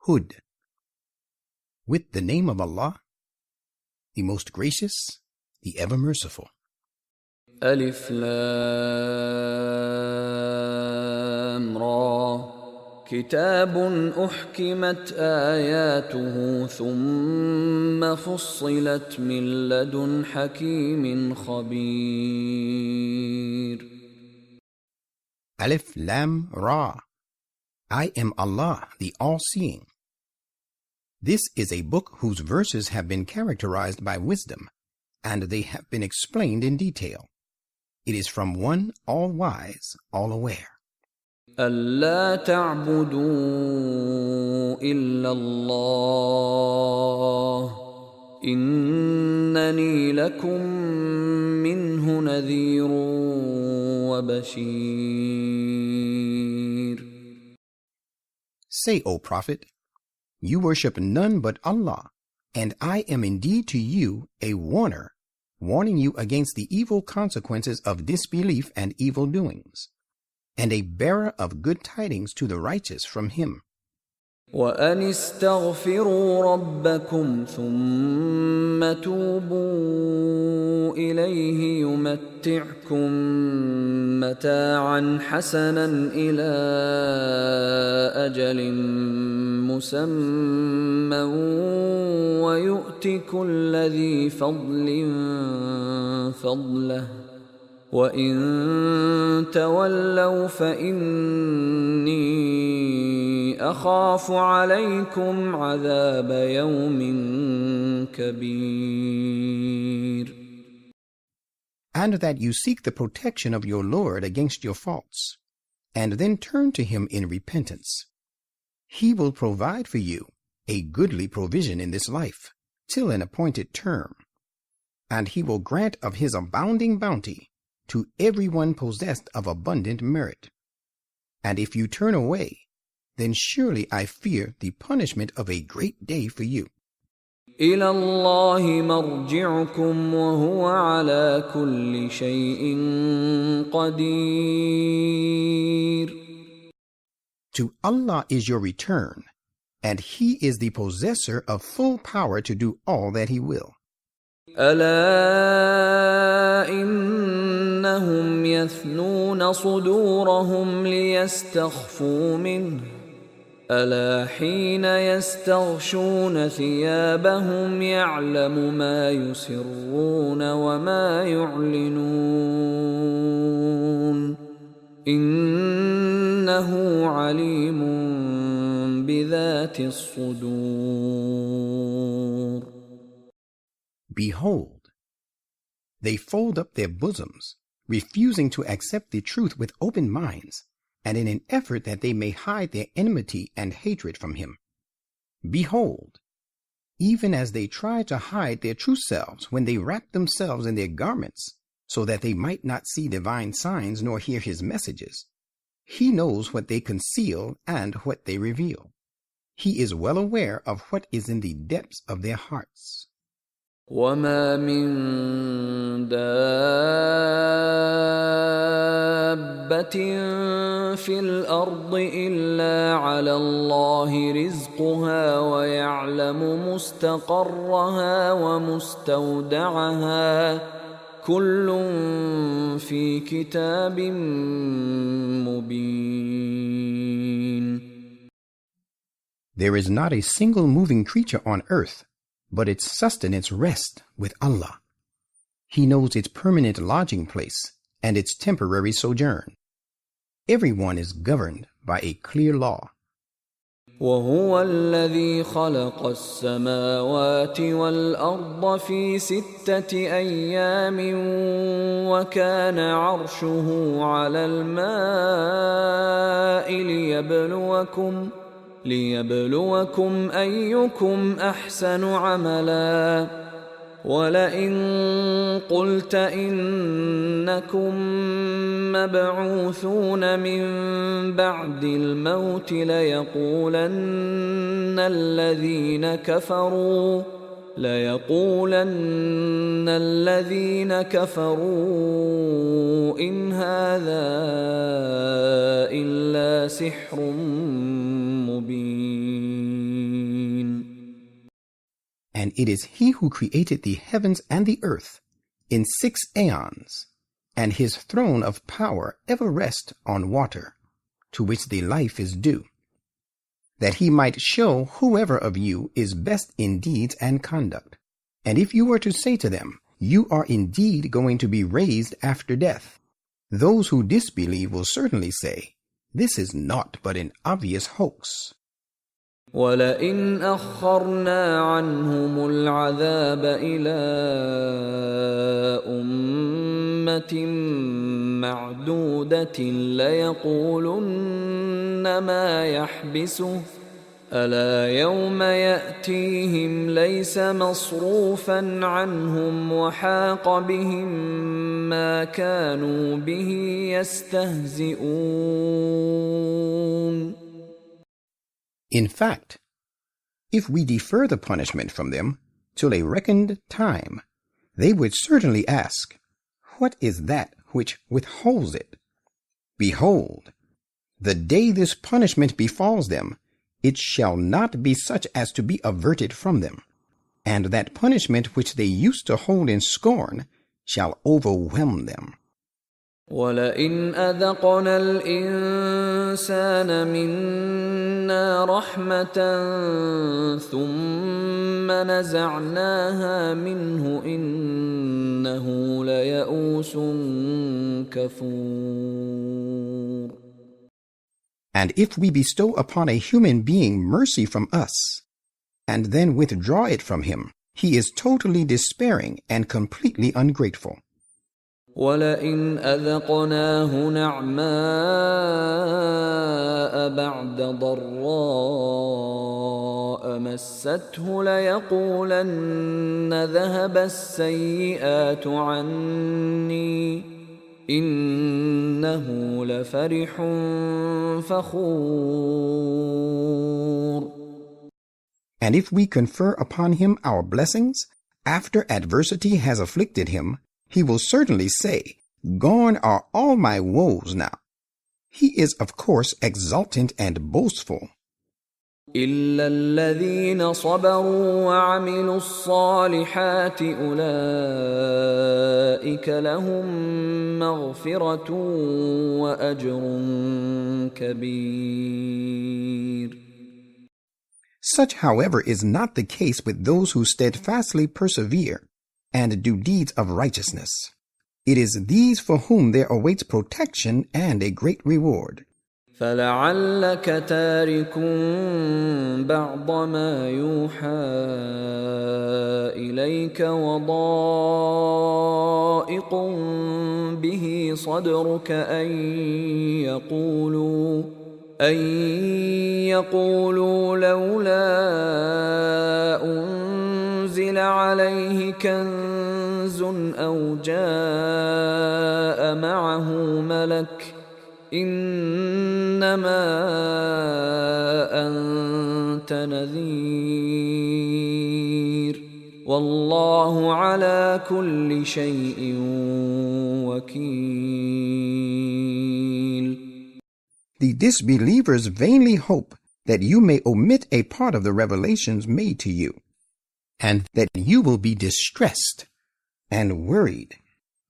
Hud. With the name of Allah, the most gracious, the ever merciful. ألف لام را كتاب أحكمت آياته ثم فصلت من لدن حكيم خبير. Alif Lam Ra. I am Allah, the all-seeing. This is a book whose verses have been characterized by wisdom, and they have been explained in detail. It is from one all-wise, all-aware. ألا تعبدوا إلا الله إنني لكم منه نذير وبشير. Say, O Prophet, you worship none but Allah, and I am indeed to you a warner, warning you against the evil consequences of disbelief and evil doings, and a bearer of good tidings to the righteous from him. وأن استغفروا ربكم ثم توبوا إليه يمتعكم متاعا حسنا إلى أجل مسمى ويؤت كل ذي فضل فضله وإن تولوا فإني أخاف عليكم عذاب يوم كبير. And that you seek the protection of your Lord against your faults, and then turn to him in repentance. He will provide for you a goodly provision in this life, till an appointed term, and he will grant of his abounding bounty to everyone possessed of abundant merit. And if you turn away, then surely I fear the punishment of a great day for you. إلى الله مرجعكم وهو على كل شيء قدير. To Allah is your return, and he is the possessor of full power to do all that he will. ألا إنهم يثنون صدورهم ليستخفوا منه ألا حين يستغشون ثيابهم يعلم ما يسرون وما يعلنون إنه عليم بذات الصدور. Behold, they fold up their bosoms, refusing to accept the truth with open minds, and in an effort that they may hide their enmity and hatred from him. Behold, even as they try to hide their true selves when they wrap themselves in their garments, so that they might not see divine signs nor hear his messages, he knows what they conceal and what they reveal. He is well aware of what is in the depths of their hearts. وما من دابة في الأرض إلا على الله رزقها ويعلم مستقرها ومستودعها كل في كتاب مبين. There is not a single moving creature on earth, but its sustenance rests with Allah. He knows its permanent lodging place and its temporary sojourn. Everyone is governed by a clear law. وهو الذي خلق السماوات والأرض في 6 أيام وكان عرشه على الماء ليبلوكم أيكم أحسن عملا ولئن قلت إنكم مبعوثون من بعد الموت ليقولن الذين كفروا إن هذا إلا سحر مبين. it is he who created the heavens and the earth in 6 aeons, and his throne of power ever rests on water, to which the life is due, that he might show whoever of you is best in deeds and conduct. And if you were to say to them, you are indeed going to be raised after death, those who disbelieve will certainly say, this is naught but an obvious hoax. وَلَئِنْ أَخَّرْنَا عَنْهُمُ الْعَذَابَ إِلَىٰ أُمَّةٍ مَّعْدُودَةٍ لَيَقُولُنَّ مَا يَحْبِسُهُ أَلَا يَوْمَ يَأْتِيهِمْ لَيْسَ مَصْرُوفًا عَنْهُمْ وَحَاقَ بِهِم مَّا كَانُوا بِهِ يَسْتَهْزِئُونَ. In fact, if we defer the punishment from them till a reckoned time, they would certainly ask, what is that which withholds it? Behold, the day this punishment befalls them, it shall not be such as to be averted from them, and that punishment which they used to hold in scorn shall overwhelm them. وَلَئِنْ أَذَقْنَا الْإِنسَانَ مِنَّا رَحْمَةً ثُمَّ نَزَعْنَاهَا مِنْهُ إِنَّهُ لَيَئُوسٌ كَفُورٌ. And if we bestow upon a human being mercy from us, and then withdraw it from him, he is totally despairing and completely ungrateful. وَلَئِنْ أَذَقْنَاهُ نَعْمَاءَ بَعْدَ ضَرَّاءَ مَسَّتْهُ لَيَقُولَنَّ ذَهَبَ السَّيِّئَاتُ عَنِّي إِنَّهُ لَفَرِحٌ فَخُورٌ. And if we confer upon him our blessings, after adversity has afflicted him, he will certainly say, gone are all my woes now. He is, of course, exultant and boastful. إِلَّا الَّذِينَ صَبَرُوا وَعَمِلُوا الصَّالِحَاتِ أُولَئِكَ لَهُم مَّغْفِرَةٌ وَأَجْرٌ كَبِيرٌ. Such, however, is not the case with those who steadfastly persevere and do deeds of righteousness. It is these for whom there awaits protection and a great reward. فَلَعَلَّكَ تَارِكٌ بَعْضَ مَا يُوحَىٰ إِلَيْكَ وَضَائِقٌ بِهِ صَدْرُكَ أَن يَقُولُوا لَوْلَا أُنزِلَ عَلَيْهِ كَنزٌ أَوْ جَاءَ مَعَهُ مَلَكٌ إِنَّمَا أَنتَ نَذِيرٌ وَاللَّهُ عَلَى كُلِّ شَيْءٍ وَكِيلٌ. The disbelievers vainly hope that you may omit a part of the revelations made to you, and that you will be distressed and worried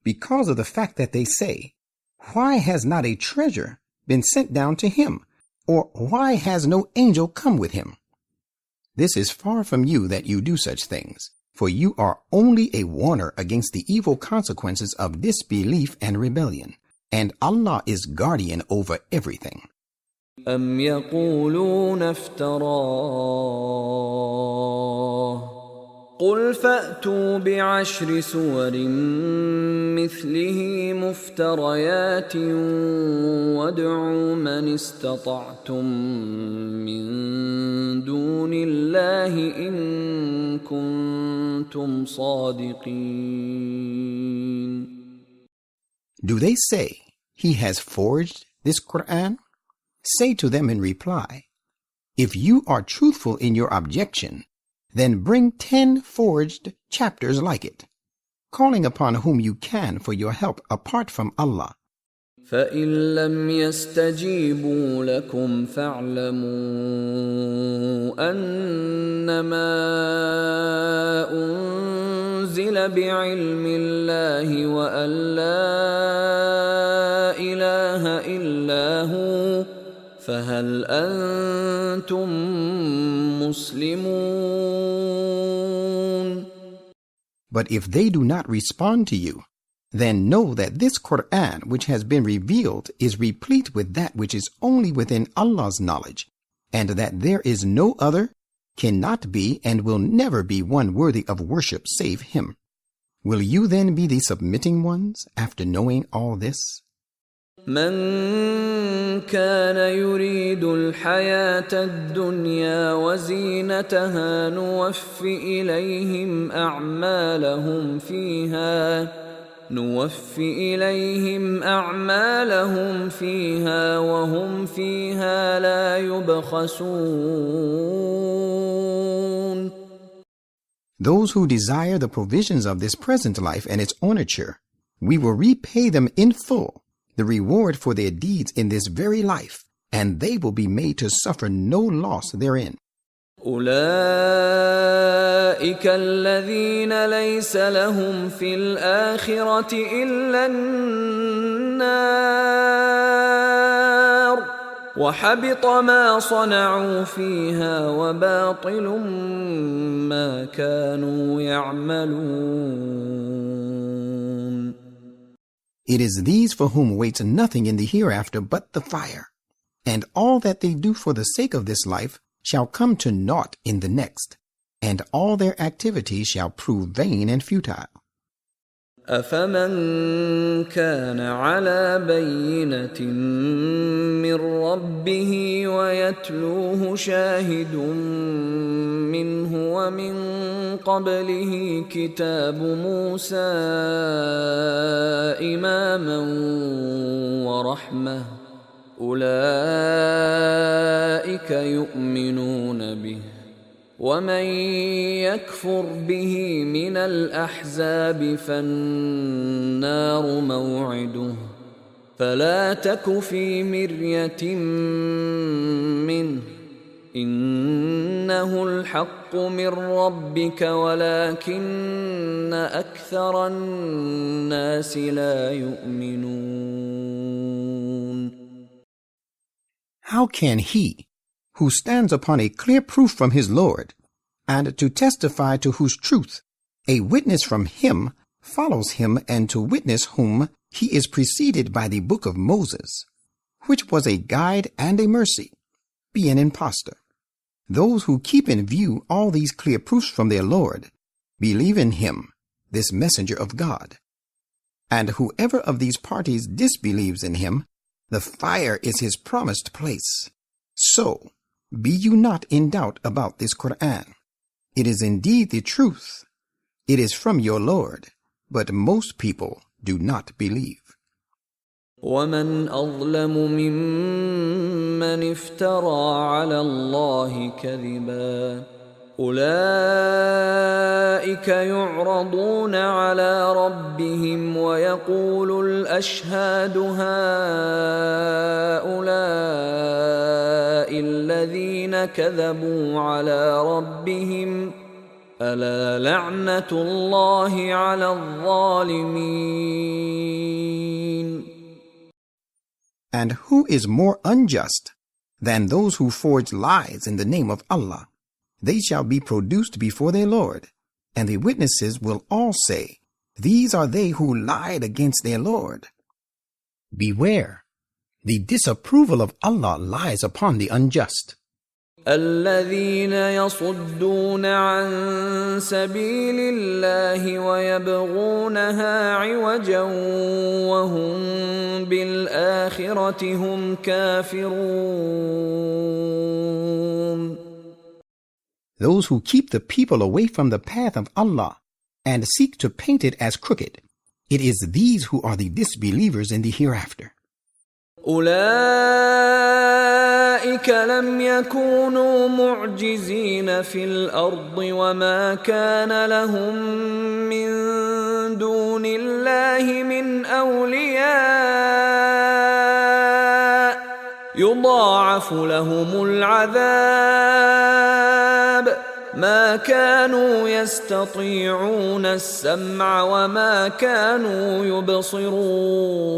because of the fact that they say, why has not a treasure been sent down to him, or why has no angel come with him? This is far from you that you do such things, for you are only a warner against the evil consequences of disbelief and rebellion, and Allah is guardian over everything. أَمْ يَقُولُونَ افْتَرَاهُ قُلْ فَأْتُوا بِعَشْرِ سُوَرٍ مِثْلِهِ مُفْتَرَيَاتٍ وَادْعُوا مَنِ اسْتَطَعْتُم مِّن دُونِ اللَّهِ إِن كُنتُمْ صَادِقِينَ. Do they say, he has forged this Quran? Say to them in reply, if you are truthful in your objection, then bring 10 forged chapters like it, calling upon whom you can for your help apart from Allah. فإن لم يستجيبوا لكم فاعلموا أنما أنزل بعلم الله وأن لا إله إلا هو فهل أنتم مسلمون. But if they do not respond to you, then know that this Quran which has been revealed is replete with that which is only within Allah's knowledge, and that there is no other, cannot be, and will never be one worthy of worship save Him. Will you then be the submitting ones after knowing all this? من كان يريد الحياة الدنيا وزينتها نوفِ إليهم أعمالهم فيها وهم فيها لا يبخسون. Those who desire the provisions of this present life and its ornature, we will repay them in full the reward for their deeds in this very life, and they will be made to suffer no loss therein. أولئك الذين ليس لهم في الآخرة إلا النار وحبط ما صنعوا فيها وباطل ما كانوا يعملون. It is these for whom waits nothing in the hereafter but the fire, and all that they do for the sake of this life shall come to naught in the next, and all their activities shall prove vain and futile. أفمن كان على بينة من ربه ويتلوه شاهد منه ومن قبله كتاب موسى إماما ورحمة أولئك يؤمنون به ومن يكفر به من الأحزاب فالنار موعده فلا تك في مرية منه إنه الحق من ربك ولكن أكثر الناس لا يؤمنون. How can he, who stands upon a clear proof from his Lord, and to testify to whose truth a witness from him follows him, and to witness whom he is preceded by the book of Moses, which was a guide and a mercy, be an impostor? Those who keep in view all these clear proofs from their Lord believe in him, this messenger of God. And whoever of these parties disbelieves in him, the fire is his promised place. So, be you not in doubt about this Quran. It is indeed the truth. It is from your Lord, but most people do not believe. ومن أظلم ممن افترى على الله كذبا أولئك يعرضون على ربهم ويقول الأشهاد هؤلاء الذين كذبوا على ربهم ألا لعنة الله على الظالمين. And who is more unjust than those who forge lies in the name of Allah? They shall be produced before their Lord, and the witnesses will all say, these are they who lied against their Lord. Beware, the disapproval of Allah lies upon the unjust. الذين يصدون عن سبيل الله ويبغونها عوجا وهم بالآخرة هم كافرون. Those who keep the people away from the path of Allah and seek to paint it as crooked, it is these who are the disbelievers in the hereafter. أولئك لم يكونوا معجزين في الأرض وما كان لهم من دون الله من أولياء يضاعف لهم العذاب ما كانوا يستطيعون السمع وما كانوا يبصرون.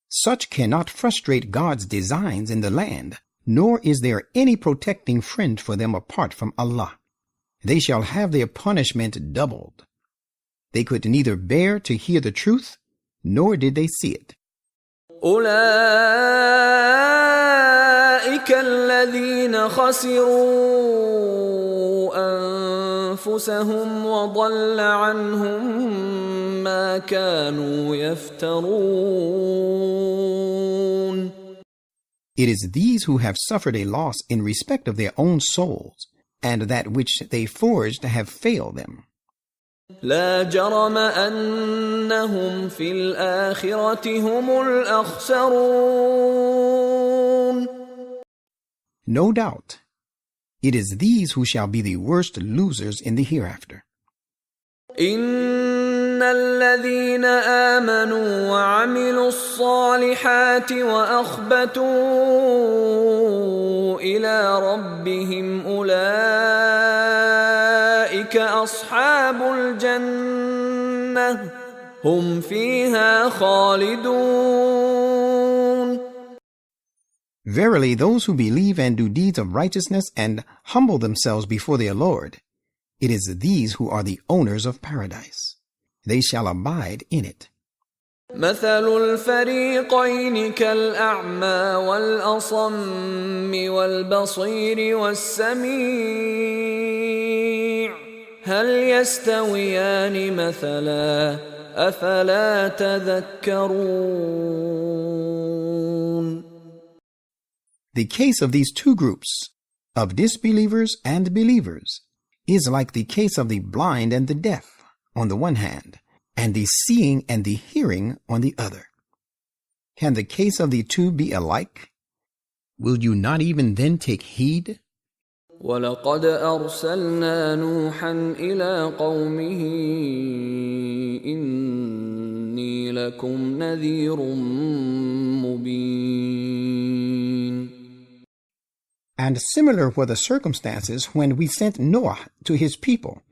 Such cannot frustrate God's designs in the land, nor is there any protecting friend for them apart from Allah. They shall have their punishment doubled. They could neither bear to hear the truth, nor did they see it. أولئك الذين خسروا أنفسهم وضل عنهم ما كانوا يفترون. It is these who have suffered a loss in respect of their own souls, and that which they forged have failed them. لا جرم أنهم في الآخرة هم الأخسرون. No doubt, it is these who shall be the worst losers in the hereafter. إن الذين آمنوا وعملوا الصالحات وأخبتوا إلى ربهم أولئك أصحاب الجنة هم فيها خالدون. Verily, those who believe and do deeds of righteousness and humble themselves before their Lord, it is these who are the owners of paradise. They shall abide in it. مثل الفريقين كالأعمى والأصم والبصير والسميع هل يستويان مثلا أفلا تذكرون. The case of these two groups, of disbelievers and believers, is like the case of the blind and the deaf on the one hand, and the seeing and the hearing on the other. Can the case of the two be alike? Will you not even then take heed? وَلَقَدْ أَرْسَلْنَا نُوحًا إِلَىٰ قَوْمِهِ إِنِّي لَكُمْ نَذِيرٌ مُبِينٌ. And similar were the circumstances when we sent Noah to his people,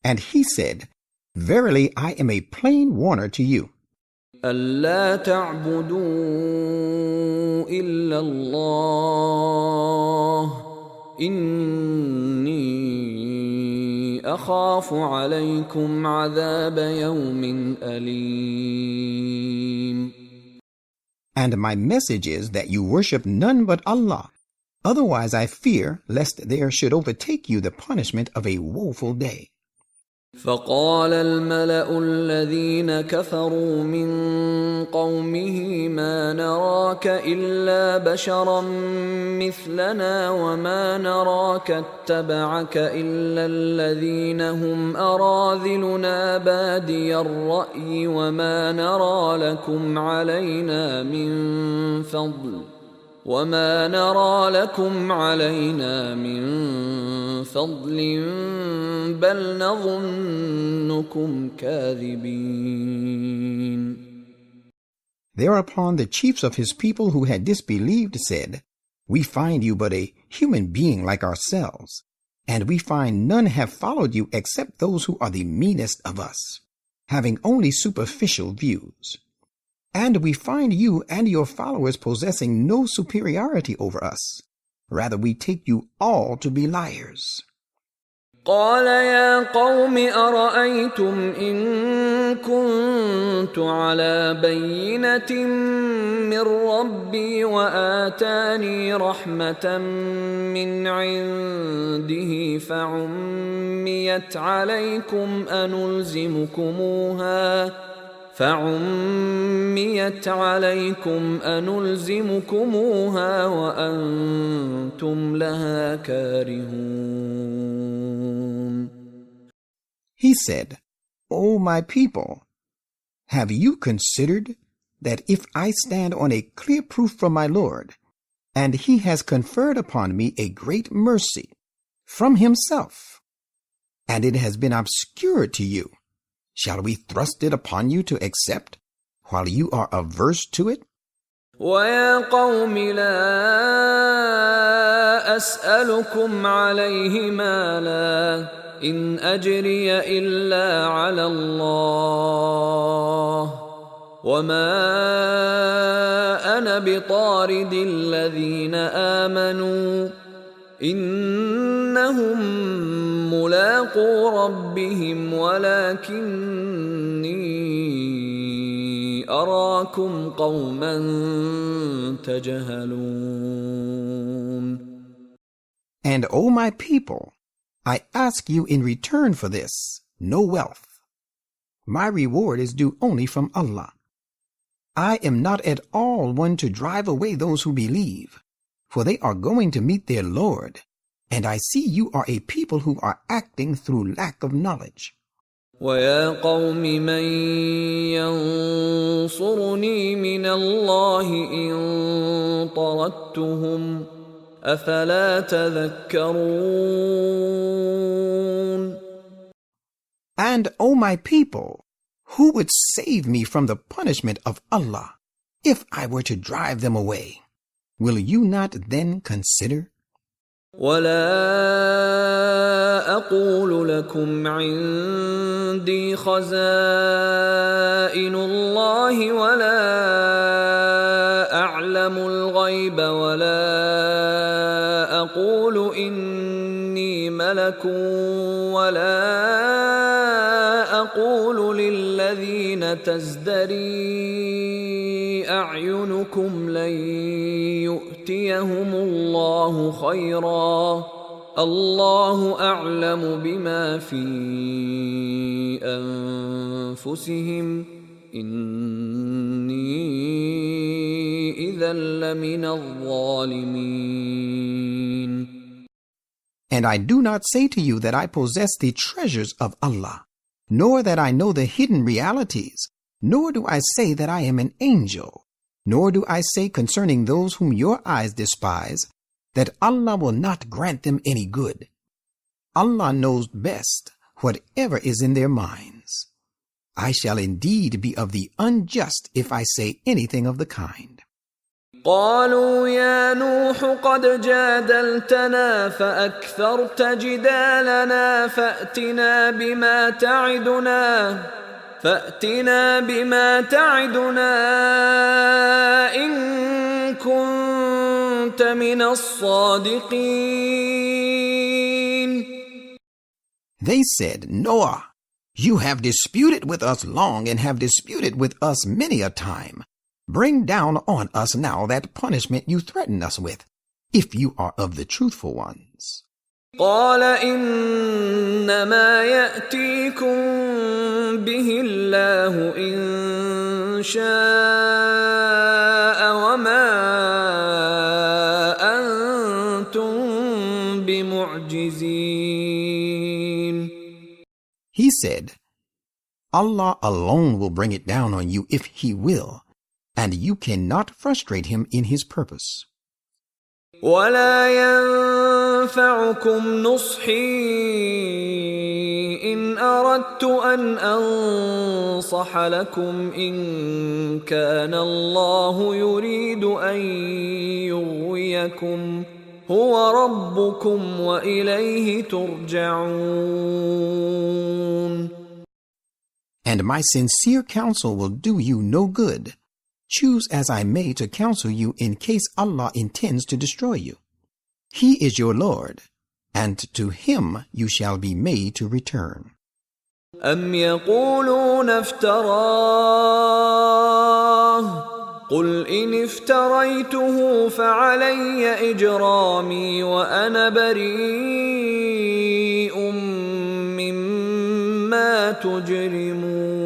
and he said, Verily, I am a plain warner to you. أَلَّا تَعْبُدُوا إِلَّا اللَّهَ إِنِّي أَخَافُ عَلَيْكُمْ عَذَابَ يَوْمٍ أَلِيمٍ. And my message is that you worship none but Allah. Otherwise I fear lest there should overtake you the punishment of a woeful day. فقال الملأ الذين كفروا من قومه ما نراك إلا بشرا مثلنا وما نراك اتبعك إلا الذين هم أراذلنا بادي الرأي وما نرى لكم علينا من فضل بل نظنكم كاذبين. Thereupon the chiefs of his people who had disbelieved said, We find you but a human being like ourselves, and we find none have followed you except those who are the meanest of us, having only superficial views. And we find you and your followers possessing no superiority over us. Rather, we take you all to be liars. قال يا قوم أرأيتم إن كنت على بينة من ربي وآتاني رحمة من عنده فعميت عليكم أنلزمكموها وأنتم لها كارهون. He said, O my people, have you considered that if I stand on a clear proof from my Lord, and he has conferred upon me a great mercy from himself, and it has been obscured to you, shall we thrust it upon you to accept, while you are averse to it? ويا قوم لا أسألكم عليه مالا إن أجري إلا على الله وما أنا بطارد الذين آمنوا إنهم ملاقو ربهم ولكني أراكم قوما تجهلون. And O my people, I ask you in return for this no wealth. My reward is due only from Allah. I am not at all one to drive away those who believe, for they are going to meet their Lord, and I see you are a people who are acting through lack of knowledge. وَيَا قَوْمِ مَنْ يَنْصُرُنِي مِنَ اللَّهِ إِنْ طَرَدتُّهُمْ أَفَلَا تَذَكَّرُونَ. And, O my people, who would save me from the punishment of Allah if I were to drive them away? Will you not then consider? وَلَا أَقُولُ لَكُمْ عِنْدِي خَزَائِنُ اللَّهِ وَلَا أَعْلَمُ الْغَيْبَ وَلَا أَقُولُ إِنِّي مَلَكٌ وَلَا أَقُولُ لِلَّذِينَ تَزْدَرِي أَعْيُنُكُمْ لَنْ يُؤْتِيَهُمُ اللَّهُ خَيْرًا الله أعلم بما في أنفسهم إني إذا لمن الظالمين. And I do not say to you that I possess the treasures of Allah, nor that I know the hidden realities, nor do I say that I am an angel, nor do I say concerning those whom your eyes despise, that Allah will not grant them any good. Allah knows best whatever is in their minds. I shall indeed be of the unjust if I say anything of the kind. قالوا يا نوح قد جادلتنا فأكثرت جدالنا فأتنا بما تعدنا إن كنت من الصادقين. They said, Noah, you have disputed with us long and have disputed with us many a time. Bring down on us now that punishment you threaten us with, if you are of the truthful ones. قال إنما يأتيكم به الله إن شاء وما أنتم بمعجزين. He said, Allah alone will bring it down on you if He will, and you cannot frustrate Him in His purpose. ولا ينفعكم نصحي إن أردت أن أنصح لكم إن كان الله يريد أن يغويكم هو ربكم وإليه ترجعون. And my sincere counsel will do you no good. Choose as I may to counsel you in case Allah intends to destroy you. He is your Lord, and to Him you shall be made to return. أم يقولون افتراه قل إن افتريته فعلي إجرامي وأنا بريء مما تجرمون.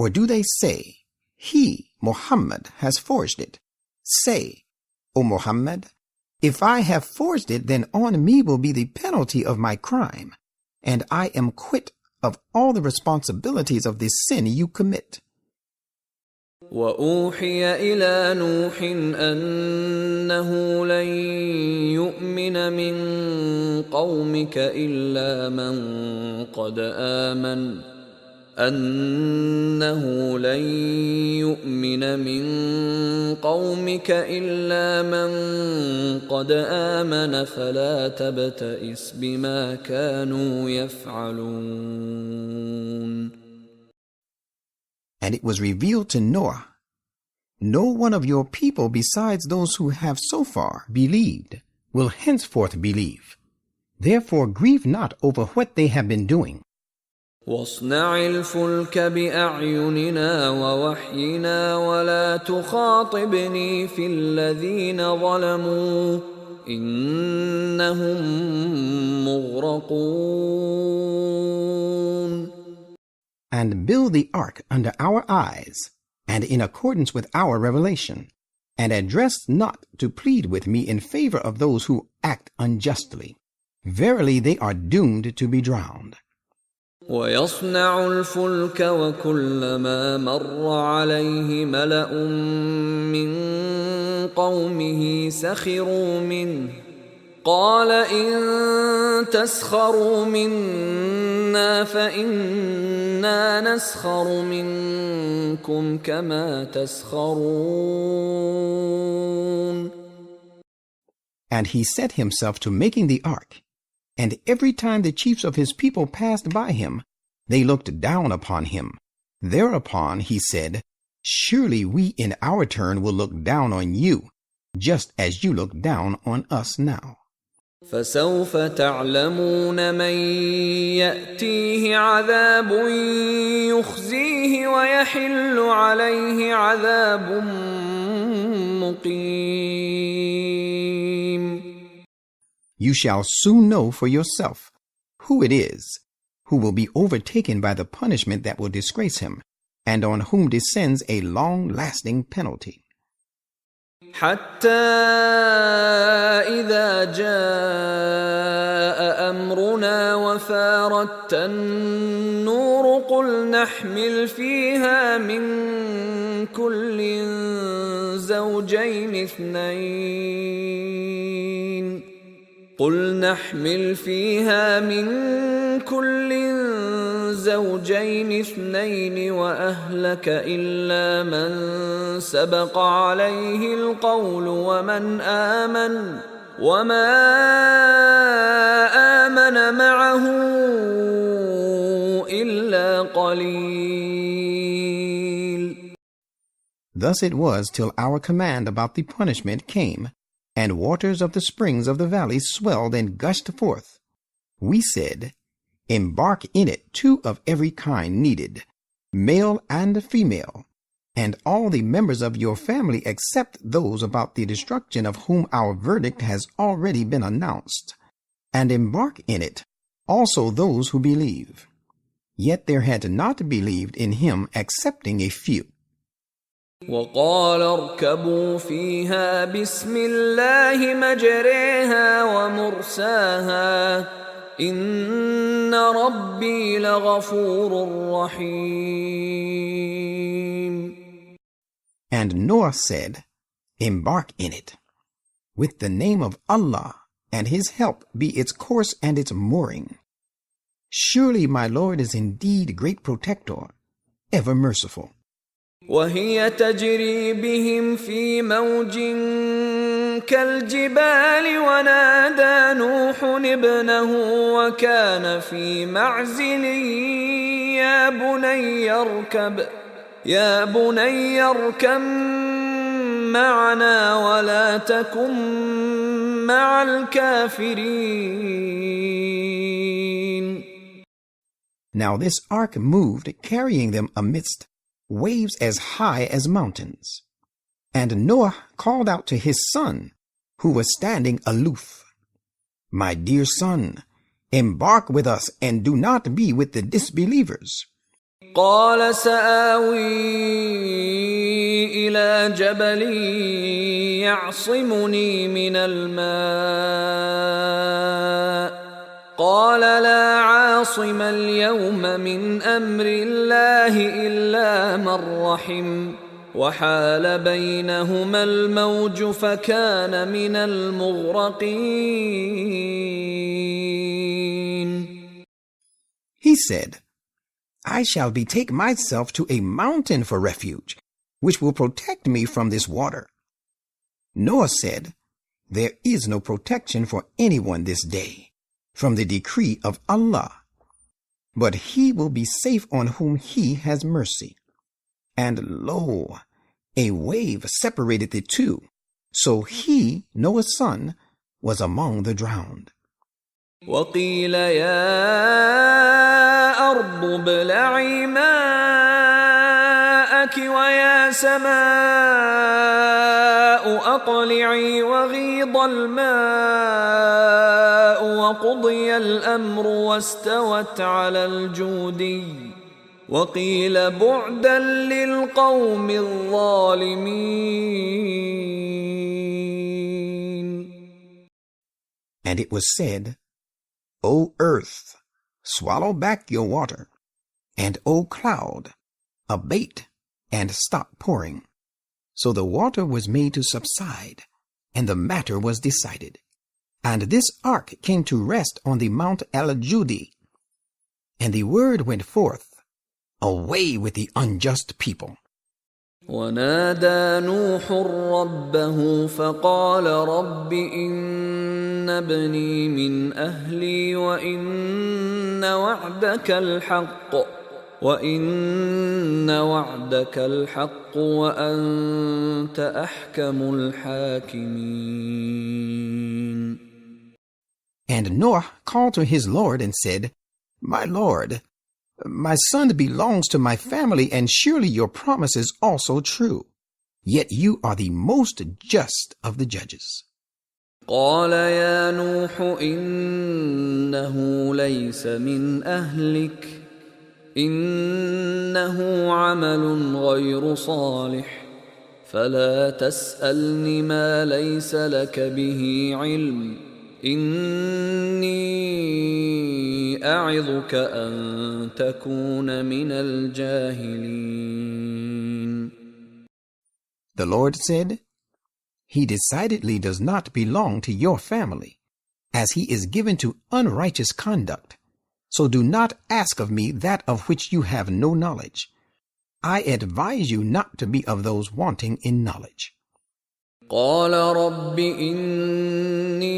Or do they say, He, Muhammad, has forged it? Say, O Muhammad, if I have forged it, then on me will be the penalty of my crime, and I am quit of all the responsibilities of this sin you commit. وأوحي إلى نوح أنه لن يؤمن من قومك إلا من قد آمن أنه لن يؤمن من قومك إلا من قد آمن فلا تبتئس بما كانوا يفعلون. And it was revealed to Noah, no one of your people besides those who have so far believed will henceforth believe. Therefore grieve not over what they have been doing. واصنع الفلك بأعيننا ووحينا ولا تخاطبني في الذين ظلموا إنهم مغرقون. And build the ark under our eyes, and in accordance with our revelation, and address not to plead with me in favor of those who act unjustly. Verily they are doomed to be drowned. ويصنع الفلك وكلما مر عليه ملأ من قومه سخروا منه قال إن تسخروا منا فإنا نسخر منكم كما تسخرون. And he set himself to making the ark, and every time the chiefs of his people passed by him, they looked down upon him. Thereupon he said, surely we in our turn will look down on you, just as you look down on us now. فسوف تعلمون من يأتيه عذاب يخزيه ويحل عليه عذاب مقيم. You shall soon know for yourself who it is who will be overtaken by the punishment that will disgrace him, and on whom descends a long-lasting penalty. حتى إذا جاء أمرنا وفارت النور قل نحمل فيها من كل زوجين اثنين وأهلك إلا من سبق عليه القول وما آمن معه إلا قليل. Thus it was till our command about the punishment came, and waters of the springs of the valley swelled and gushed forth. We said, embark in it 2 of every kind needed, male and female, and all the members of your family except those about the destruction of whom our verdict has already been announced, and embark in it also those who believe. Yet there had not believed in him excepting a few. وقال اركبوا فيها بسم الله مجريها ومرساها إن ربي لغفور رحيم. And Noah said, embark in it. With the name of Allah, and his help be its course and its mooring. Surely my Lord is indeed great protector, ever merciful. وهي تجري بهم في موج كالجبال ونادى نوح ابنه وكان في معزل يا بني اركب معنا ولا تكن مع الكافرين. Now this ark moved, carrying them amidst waves as high as mountains. And Noah called out to his son, who was standing aloof, my dear son, embark with us and do not be with the disbelievers. قال سآوي إلى جبل يعصمني من الماء قال لا عاصم اليوم من أمر الله إلا من رحم وحال بينهما الموج فكان من المغرقين. He said, I shall betake myself to a mountain for refuge, which will protect me from this water. Noah said, There is no protection for anyone this day, from the decree of Allah. But he will be safe on whom he has mercy. And lo, a wave separated the two, so he, Noah's son, was among the drowned. وقيل يا أرض ابلعي ماءك ويا سماء أقلعي وغيض الماء وقضي الأمر واستوت على الجودي وقيل بعدا للقوم الظالمين. And it was said, O earth, swallow back your water, and O cloud, abate and stop pouring. So the water was made to subside, and the matter was decided. And this ark came to rest on the Mount Al-Judi. And the word went forth, Away with the unjust people. ونادى نوح ربه فقال رب إن ابني من أهلي وإن وعدك الحق وأنت أحكم الحاكمين. And Noah called to his Lord and said, My Lord, my son belongs to my family, and surely your promise is also true. Yet you are the most just of the judges. قال يا نوح إنه ليس من أهلك إنه عمل غير صالح فلا تسألني ما ليس لك به علم إني أعظك أن تكون من الجاهلين. The Lord said, He decidedly does not belong to your family, as he is given to unrighteous conduct. So do not ask of me that of which you have no knowledge. I advise you not to be of those wanting in knowledge. قال رب إني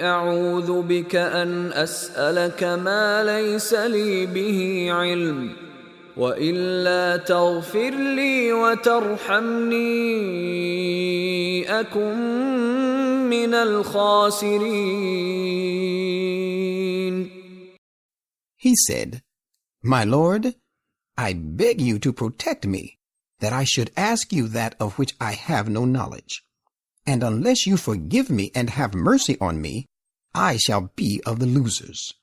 أعوذ بك أن أسألك ما ليس لي به علم وإلا تغفر لي وترحمني أكن من الخاسرين. He said, My Lord, I beg you to protect me, that I should ask you that of which I have no knowledge. And unless you forgive me and have mercy on me, I shall be of the losers.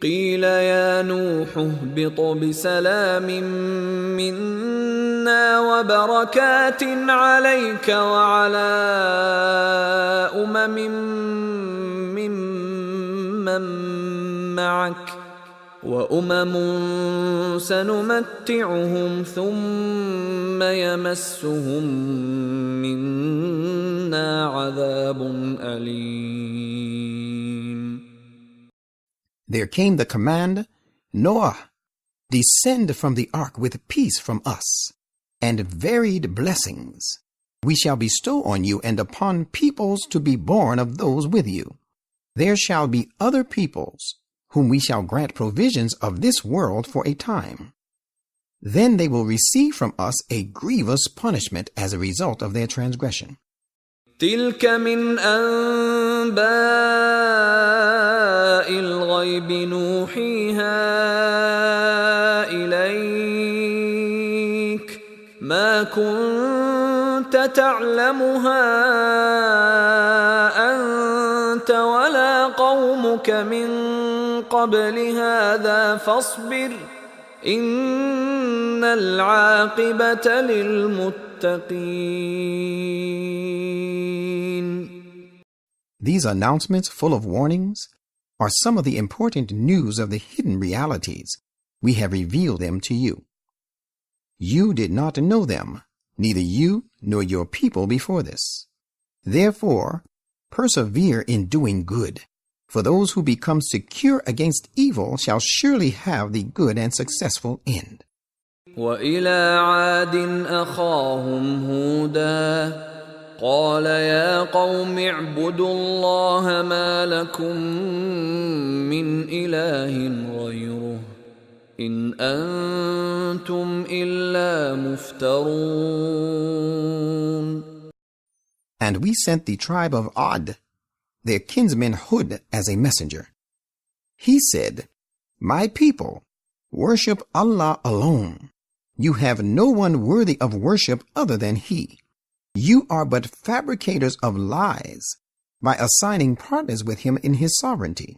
قيل يا نوح اهبط بسلام منا وبركات عليك وعلى ممن معك وأمم سنمتعهم ثم يمسهم منا عذاب أليم. There came the command, Noah, descend from the ark with peace from us, and varied blessings we shall bestow on you and upon peoples to be born of those with you. There shall be other peoples, whom we shall grant provisions of this world for a time. Then they will receive from us a grievous punishment as a result of their transgression. تلك من أنباء الغيب نوحيها إليك ما كنت تعلمها أنت ولا قومك من قبل هذا فاصبر إن العاقبة للمتقين. These announcements full of warnings are some of the important news of the hidden realities. We have revealed them to you. You did not know them, neither you nor your people before this. Therefore, persevere in doing good, For those who become secure against evil shall surely have the good and successful end. وإلى عاد أخاهم هودا قال يا قوم اعبدوا الله ما لكم من إله غيره إن أنتم إلا مفترون. And we sent the tribe of Ad, their kinsman Hud, as a messenger. He said, My people, worship Allah alone. You have no one worthy of worship other than He. You are but fabricators of lies by assigning partners with Him in His sovereignty.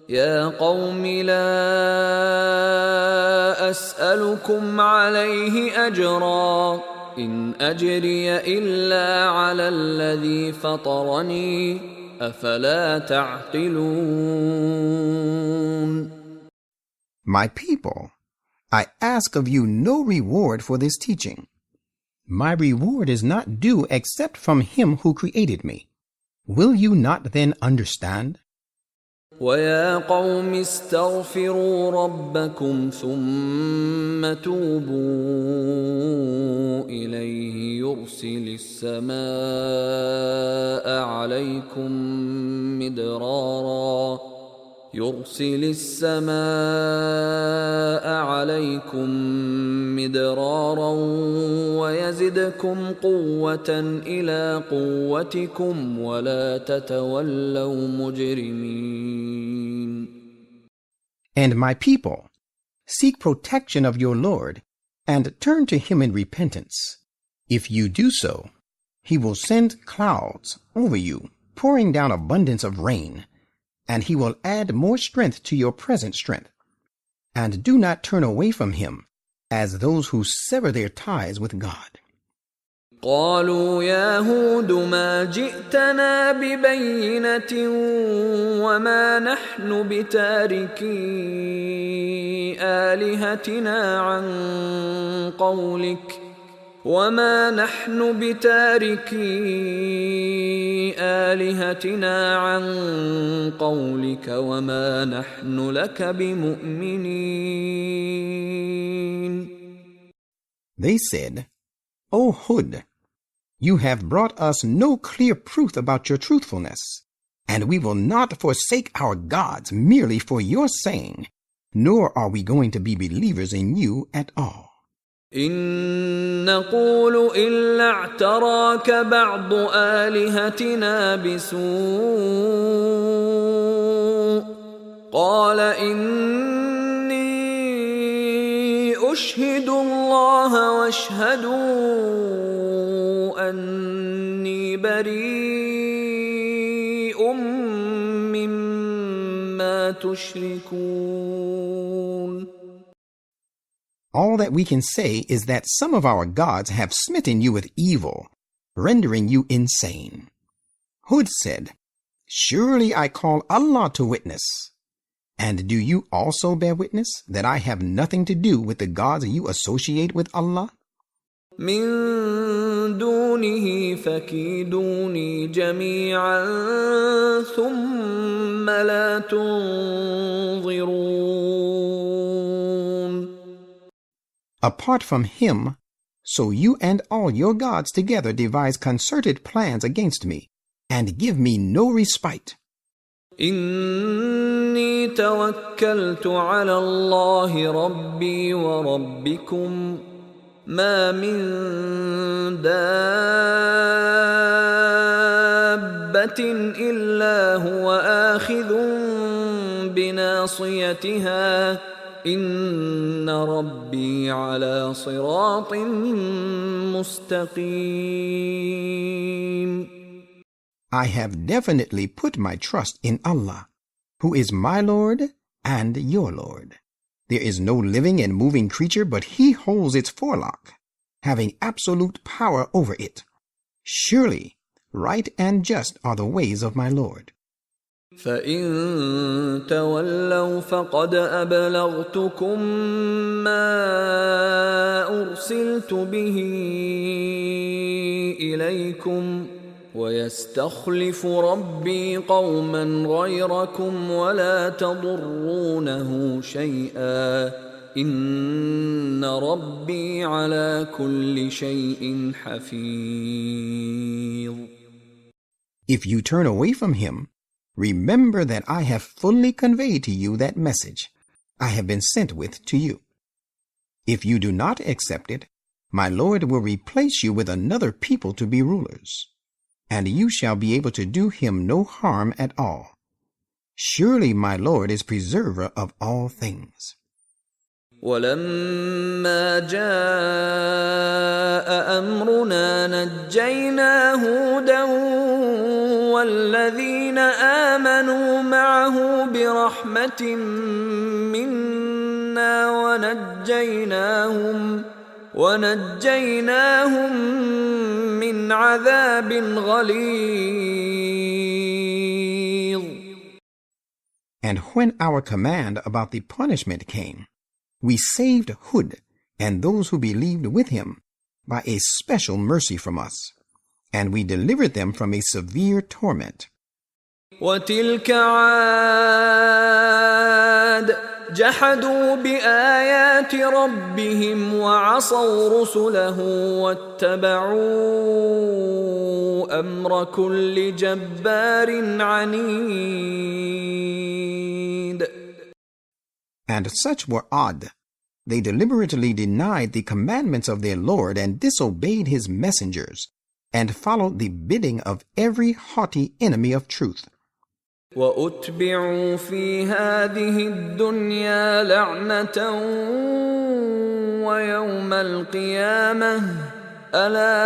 يا قوم لا أسألكم عليه أجرا إن أجري إلا على الذي فطرني أفلا تعقلون. My people, I ask of you no reward for this teaching. My reward is not due except from Him who created me. Will you not then understand? ويا قوم استغفروا ربكم ثم توبوا إليه يرسل السماء عليكم مدرارا ويزدكم قوة إلى قوتكم ولا تتولوا مجرمين. And my people, seek protection of your Lord and turn to Him in repentance. If you do so, He will send clouds over you, pouring down abundance of rain, and He will add more strength to your present strength. And do not turn away from Him as those who sever their ties with God. قالوا يا هود ما جئتنا ببينة وما نحن بتاركي آلهتنا عن قولك وما نحن بتاركي آلهتنا عن قولك وما نحن لك بمؤمنين. They said, O Hud, you have brought us no clear proof about your truthfulness, and we will not forsake our gods merely for your saying, nor are we going to be believers in you at all. إن نقول إلا اعتراك بعض آلهتنا بسوء قال إني أشهد الله واشهدوا أني بريء مما تشركون. All that we can say is that some of our gods have smitten you with evil, rendering you insane. Hud said, Surely I call Allah to witness. And do you also bear witness that I have nothing to do with the gods you associate with Allah? من دونه فكيدوني جميعا ثم لا تنظرون. Apart from Him, so you and all your gods together devise concerted plans against me, and give me no respite. إني توكلت على الله ربي وربكم ما من دابة إلا هو آخذ بناصيتها إن ربي على صراط مستقيم. I have definitely put my trust in Allah, who is my Lord and your Lord. There is no living and moving creature but He holds its forelock, having absolute power over it. Surely, right and just are the ways of my Lord. فإن تولوا فقد أبلغتكم ما أرسلت به إليكم ويستخلف ربي قوما غيركم ولا تضرونه شيئا إن ربي على كل شيء حفيظ. If you turn away from him, remember that I have fully conveyed to you that message I have been sent with to you. If you do not accept it, my Lord will replace you with another people to be rulers, and you shall be able to do him no harm at all. Surely my Lord is preserver of all things. ولما جاء أمرنا نجينا هودا والذين آمنوا معه برحمة منا ونجيناهم من عذاب غليظ. And when our command about the punishment came, we saved Hud and those who believed with him by a special mercy from us, and we delivered them from a severe torment. وتلك عاد جحدوا بآيات ربهم وعصوا رسله واتبعوا أمر كل جبار عنيد. And such were odd. They deliberately denied the commandments of their Lord and disobeyed his messengers, and followed the bidding of every haughty enemy of truth. وَأُتْبِعُوا فِي هَذِهِ الدُّنْيَا لَعْنَةً وَيَوْمَ الْقِيَامَةِ أَلَا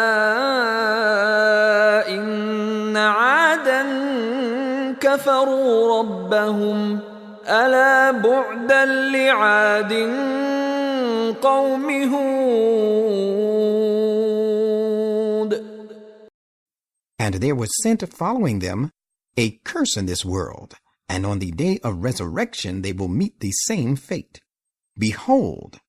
إِنَّ عَادًا كَفَرُوا رَبَّهُمْ أَلَا بُعْدًا لِعَادٍ قَوْمِ هُودٍ. And there was sent following them a curse in this world, and on the day of resurrection they will meet the same fate. Behold,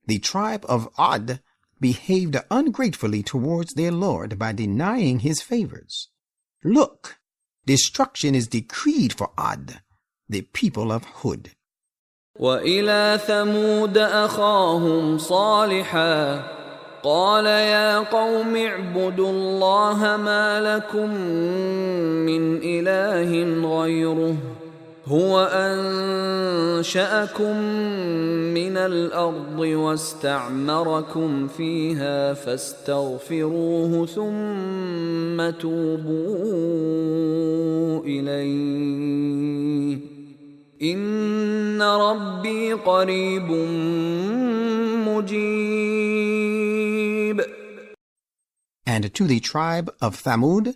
the tribe of Ad behaved ungratefully towards their Lord by denying his favors. Look, destruction is decreed for Ad, the people of Hud. وَإِلَى ثَمُودَ أَخَاهُمْ صَالِحًا قال يا قوم اعبدوا الله ما لكم من إله غيره هو أنشأكم من الأرض واستعمركم فيها فاستغفروه ثم توبوا إليه إن ربي قريب مجيب. And to the tribe of Thamud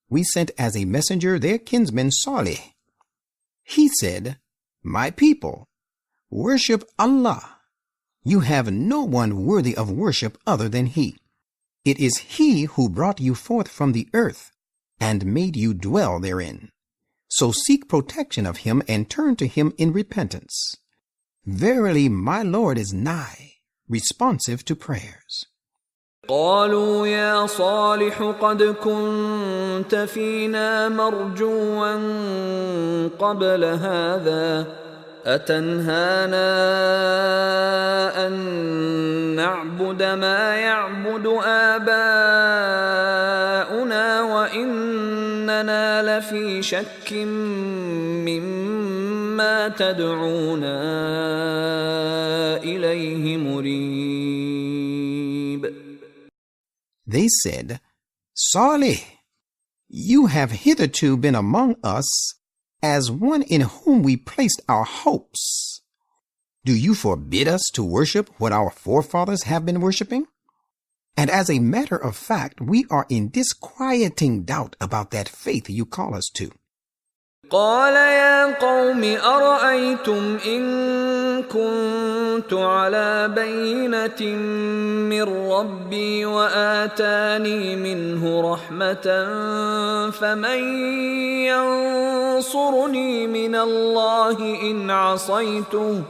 we sent as a messenger their kinsman Salih. He said, My people, worship Allah. You have no one worthy of worship other than He. It is He who brought you forth from the earth and made you dwell therein. So seek protection of Him and turn to Him in repentance. Verily, my Lord is nigh, responsive to prayers. قالوا يا صالح قد كنت فينا مرجوا قبل هذا أتنهانا أن نعبد ما يعبد آباؤنا وإننا لفي شك مما تدعونا إليه مريب. They said, Salih, you have hitherto been among us as one in whom we placed our hopes. Do you forbid us to worship what our forefathers have been worshiping? And as a matter of fact, we are in disquieting doubt about that faith you call us to. قال يا قوم أرأيتم إن كنت على بينة من ربي وآتاني منه رحمة فمن ينصرني من الله إن عصيته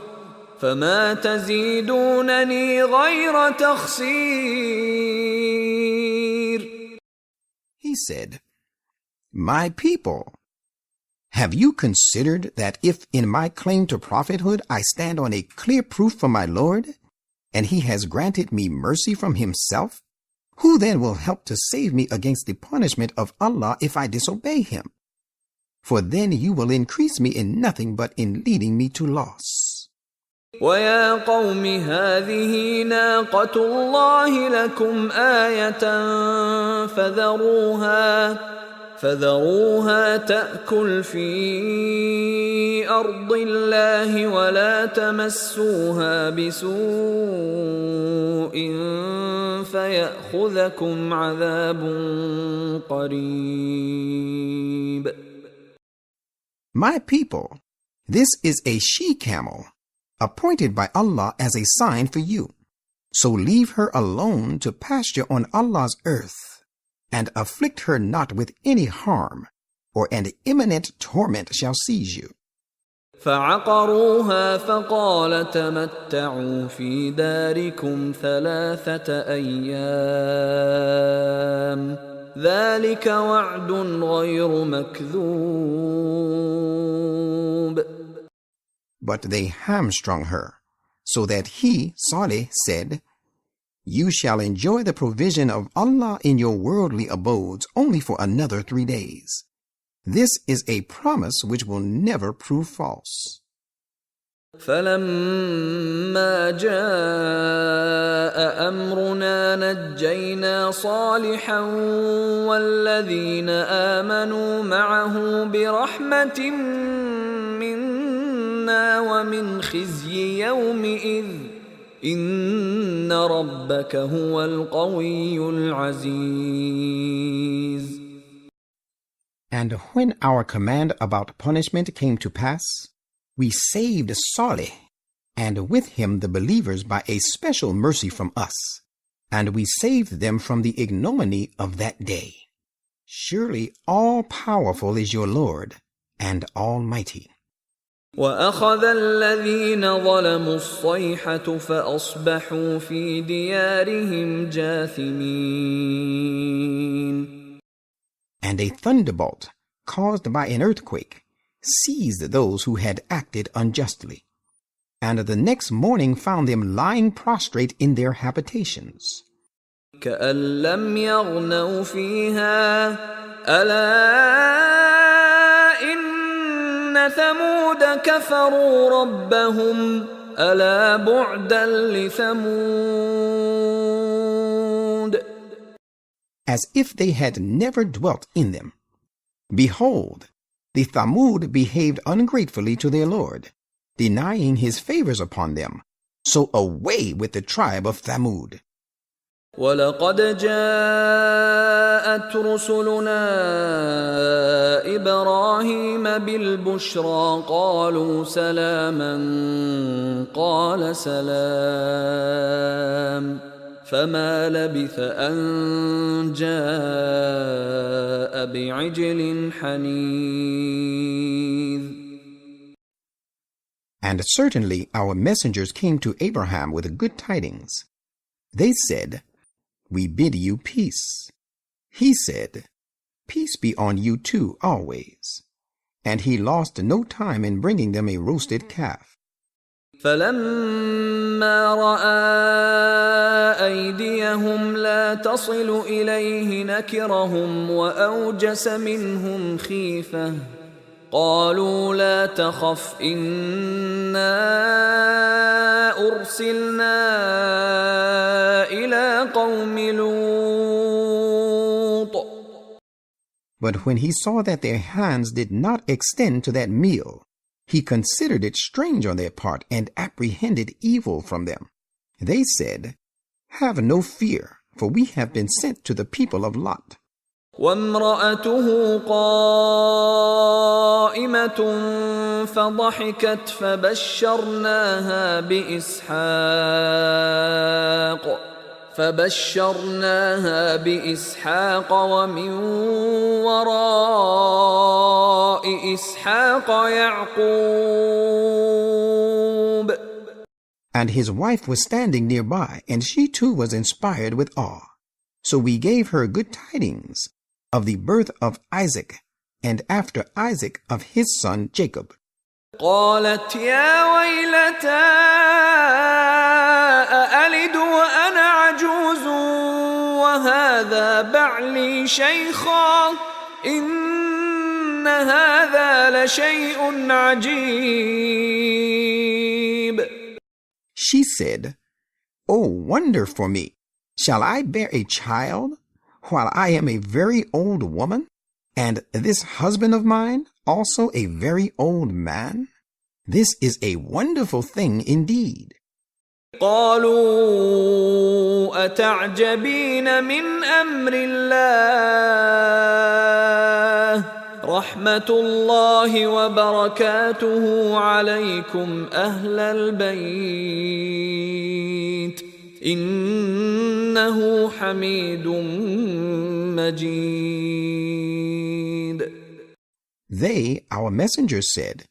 فما تزيدونني غير تخسير. He said, My people, have you considered that if in my claim to prophethood I stand on a clear proof from my Lord, and he has granted me mercy from himself, who then will help to save me against the punishment of Allah if I disobey him? For then you will increase me in nothing but in leading me to loss. وَيَا قَوْمِ هَٰذِهِ نَاقَةُ اللَّهِ لَكُمْ آيَةً فَذَرُوهَا تَأْكُلْ فِي أَرْضِ اللَّهِ وَلَا تَمَسُّوهَا بِسُوءٍ فَيَأْخُذَكُمْ عَذَابٌ قَرِيبٌ. My people, this is a she-camel, appointed by Allah as a sign for you. So leave her alone to pasture on Allah's earth, and afflict her not with any harm, or an imminent torment shall seize you. فَعَقَرُوهَا فَقَالَ تَمَتَّعُوا فِي دَارِكُمْ 3 أَيَّامٍ ذَلِكَ وَعْدٌ غَيْرُ مَكْذُوبٍ. But they hamstrung her, so that he, Saleh, said, You shall enjoy the provision of Allah in your worldly abodes only for another 3 days. This is a promise which will never prove false. فَلَمَّا جَاءَ أَمْرُنَا نَجَّيْنَا صَالِحًا وَالَّذِينَ آمَنُوا مَعَهُ بِرَحْمَةٍ مِنَّا وَمِنْ خِزْيِ يَوْمِئِذٍ إِنَّ رَبَّكَ هُوَ الْقَوِيُّ الْعَزِيزُ. And when our command about punishment came to pass, we saved Saleh, and with him the believers by a special mercy from us, and we saved them from the ignominy of that day. Surely all-powerful is your Lord, and almighty. وَأَخَذَ الَّذِينَ ظَلَمُوا الصَّيْحَةُ فَأَصْبَحُوا فِي دِيَارِهِمْ جَاثِمِينَ. And a thunderbolt, caused by an earthquake, seized those who had acted unjustly, and the next morning found them lying prostrate in their habitations. كَأَن لَّمْ يَغْنَوْا فِيهَا أَلَا إِنَّ ثَمُودَ كَفَرُوا رَبَّهُمْ أَلَا بُعْدًا لِثَمُودَ. As if they had never dwelt in them. Behold, the Thamud behaved ungratefully to their Lord, denying his favors upon them. So away with the tribe of Thamud. وَلَقَدْ جَاءَتْ رُسُلُنَا إِبْرَاهِيمَ بِالْبُشْرَىٰ قَالُوا سَلَامًا قَالَ سَلَامٌ فَمَا لَبِثَ أَن جَاءَ بِعِجْلٍ حَنِيذٍ. And certainly our messengers came to Abraham with good tidings. They said, We bid you peace. He said, Peace be on you too always. And he lost no time in bringing them a roasted calf. فَلَمَّا رَأَىٰ أَيْدِيَهُمْ لَا تَصِلُ إِلَيْهِ نَكِرَهُمْ وَأَوْجَسَ مِنْهُمْ خِيفَةً قَالُوا لَا تَخَفْ إِنَّا أُرْسِلْنَا إِلَىٰ قَوْمِ لُوطٍ. But when he saw that their hands did not extend to that meal, he considered it strange on their part and apprehended evil from them. They said, Have no fear, for we have been sent to the people of Lot. وَامْرَأَتُهُ قَائِمَةٌ فَضَحِكَتْ فَبَشَّرْنَاهَا بِإِسْحَاقَ وَمِن وَرَاءِ إِسْحَاقَ يَعْقُوبَ. And his wife was standing nearby, and she too was inspired with awe. So we gave her good tidings, of the birth of Isaac, and after Isaac of his son Jacob. قالت يا ويلتى أألد وأنا عجوز وهذا بعلي شيخا إن هذا لشيء عجيب. She said, "Oh, wonder for me! Shall I bear a child while I am a very old woman, and this husband of mine also a very old man? This is a wonderful thing indeed." قالوا أتعجبين من أمر الله رحمة الله وبركاته عليكم أهل البيت إنه حميد مجيد. They, our messengers, said,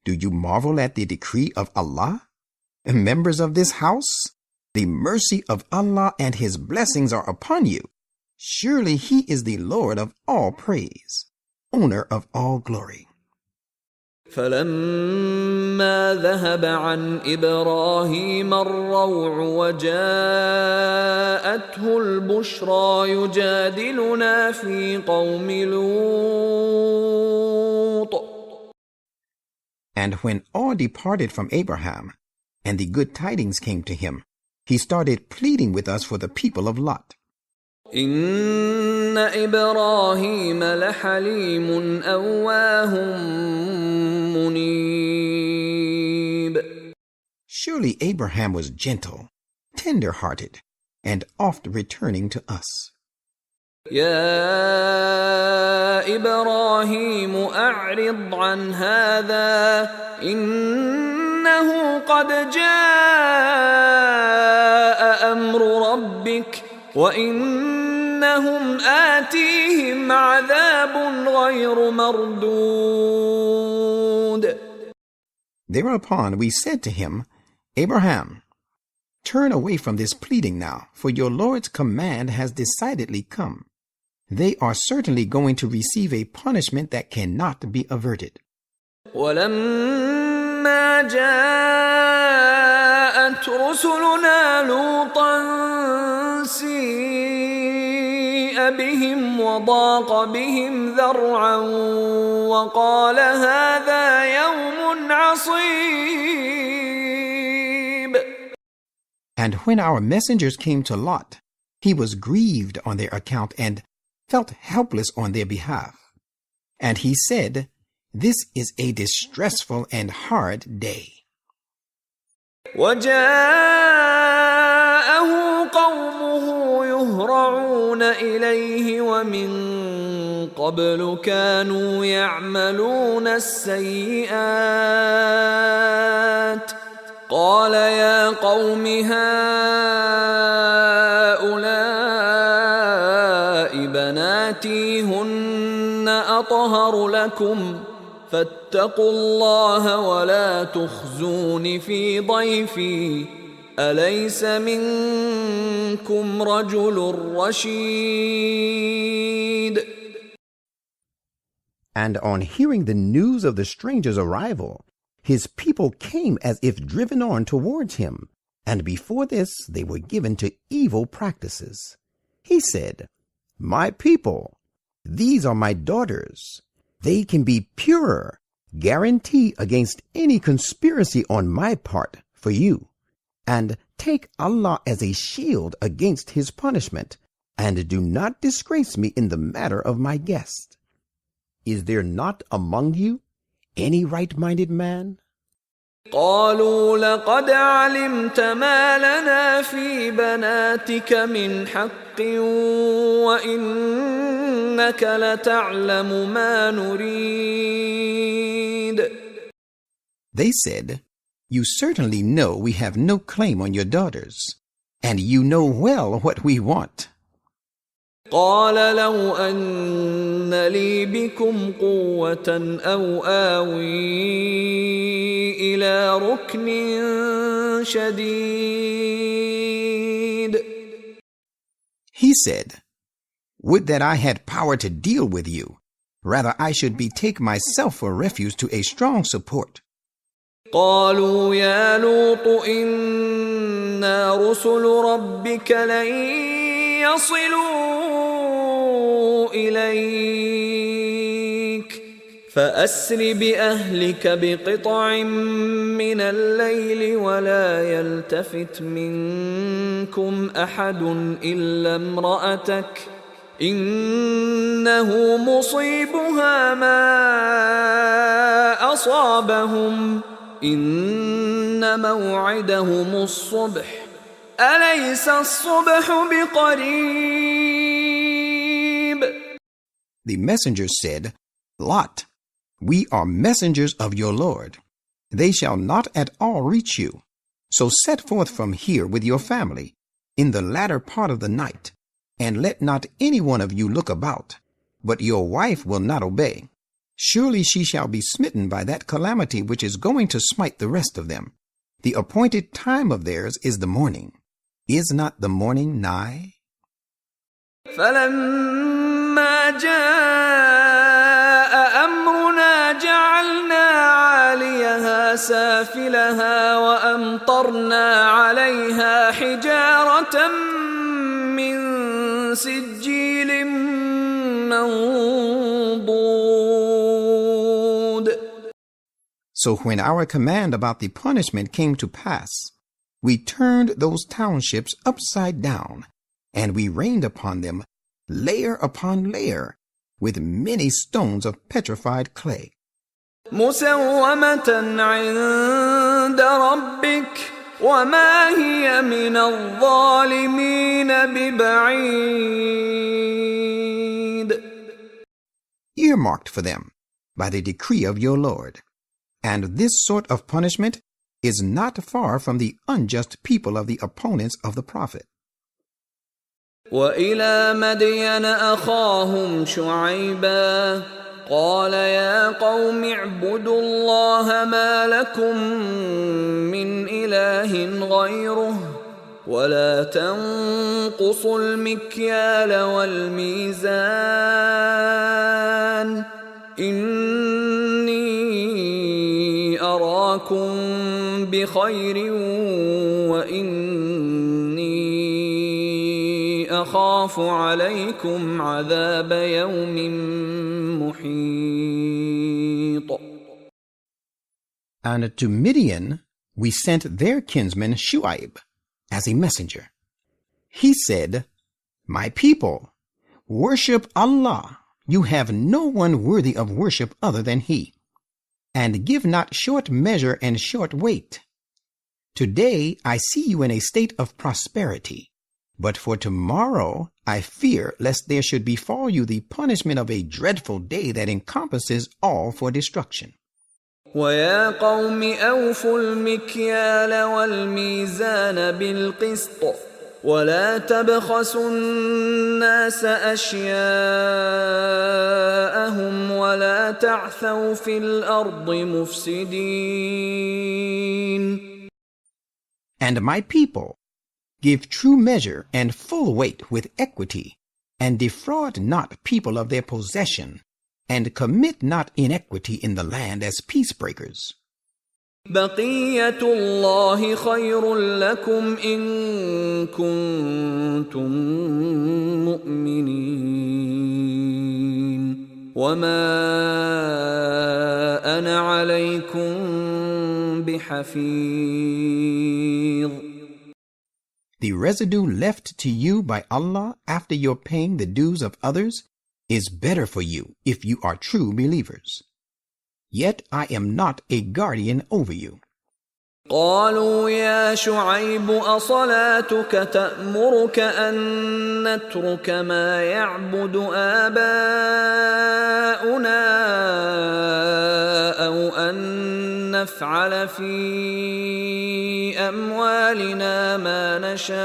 "Do you marvel at the decree of Allah? Members of this house, the mercy of Allah and His blessings are upon you. Surely He is the Lord of all praise, owner of all glory." فلما ذهب عن إبراهيم الروع وجاءته البشرى يجادلنا في قوم لوط. And when all departed from Abraham, and the good tidings came to him, he started pleading with us for the people of Lot. إن إبراهيم لحليم أواه منيب. Surely Abraham was gentle, tender-hearted, and oft returning to us. يا إبراهيم أعرض عن هذا إنه قد جاء أمر ربك وإنهم آتيهم عذاب غير مردود. Thereupon we said to him, "Abraham, turn away from this pleading now, for your Lord's command has decidedly come. They are certainly going to receive a punishment that cannot be averted." ولما جاءت رسلنا لوطا سيء بهم وضاق بهم ذرعا وقال هذا يوم عصيب. And when our messengers came to Lot, he was grieved on their account and felt helpless on their behalf. And he said, "This is a distressful and hard day." وجاءه قومه يهرعون إليه ومن قبل كانوا يعملون السيئات قال يا قوم هؤلاء بناتي هن أطهر لكم فاتقوا الله ولا تخزون في ضيفي أليس منكم رجل رشيد. And on hearing the news of the stranger's arrival, his people came as if driven on towards him, and before this they were given to evil practices. He said, "My people, these are my daughters. They can be purer, guarantee against any conspiracy on my part for you, and take Allah as a shield against His punishment, and do not disgrace me in the matter of my guest. Is there not among you any right-minded man?" قالوا لقد علمت ما لنا في بناتك من حق وإنك لتعلم ما نريد. They said, "You certainly know we have no claim on your daughters, and you know well what we want." قال لو أن لي بكم قوة أو آوي إلى ركن شديد. He said, Would that I had power to deal with you. Rather, I should betake myself for refuge to a strong support. قالوا يا لوط إنا رسل ربك لن يصلوا إليك فأسر بأهلك بقطع من الليل ولا يلتفت منكم أحد إلا امرأتك إنه مصيبها ما أصابهم إن موعدهم الصبح أليس الصبح بقريب. The messenger said, Lot, we are messengers of your Lord. They shall not at all reach you. So set forth from here with your family in the latter part of the night, and let not any one of you look about, but your wife will not obey. Surely she shall be smitten by that calamity which is going to smite the rest of them. The appointed time of theirs is the morning. Is not the morning nigh? فلما جاء أمرنا جعلنا عاليها سافلها وأمطرنا عليها حجارة من سجيل منضود. So when our command about the punishment came to pass, we turned those townships upside down, and we rained upon them layer upon layer with many stones of petrified clay. مسومة عند ربك وما هي من الظالمين ببعيد. Earmarked for them by the decree of your Lord. And this sort of punishment is not far from the unjust people of the opponents of the Prophet. وإلى مدين أخاهم شعيبا قال يا قوم اعبدوا الله ما لكم من إله غيره ولا تنقصوا المكيال والميزان إني أراكم بخير وإني أخاف عليكم عذاب يوم محيط. And to Midian we sent their kinsman Shu'aib as a messenger. He said, My people, worship Allah. You have no one worthy of worship other than He. And give not short measure and short weight. Today I see you in a state of prosperity. But for tomorrow I fear lest there should befall you the punishment of a dreadful day that encompasses all for destruction. وَيَا قَوْمِ أَوْفُوا الْمِكْيَالَ وَالْمِيزَانَ بِالْقِسْطِ وَلَا تَبْخَسُوا النَّاسَ أَشْيَاءَهُمْ وَلَا تَعْثَوْا فِي الْأَرْضِ مُفْسِدِينَ. And my people, give true measure and full weight with equity, and defraud not people of their possession, and commit not iniquity in the land as peacebreakers. بقية الله خير لكم إن كنتم مؤمنين وما أنا عليكم بحفيظ. The residue left to you by Allah after your paying the dues of others is better for you if you are true believers. Yet I am not a guardian over you. قالوا يا شعيب أصلاتك تأمرك أن نترك ما يعبد آباؤنا أو أن نفعل في أموالنا ما نشاء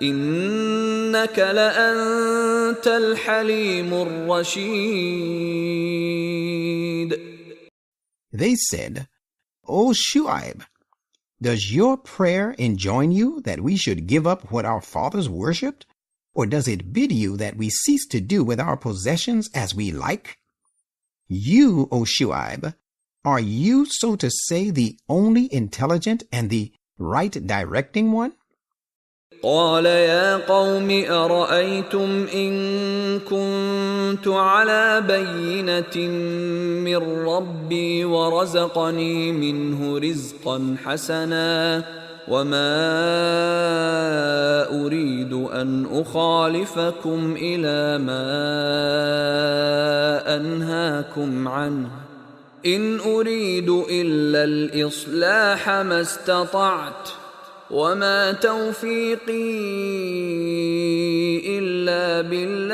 إنك لأنت الحليم الرشيد. They said, O Shu'aib, does your prayer enjoin you that we should give up what our fathers worshipped Or does it bid you that we cease to do with our possessions as we like? You, O Shu'aib, are you, so to say, the only intelligent and the right directing one? قال يا قوم أرأيتم إن كنت على بينة من ربي ورزقني منه رزقا حسنا وما أريد أن أخالفكم إلى ما أنهاكم عنه إن أريد إلا الإصلاح ما استطعت وما توفيقي إلا بالله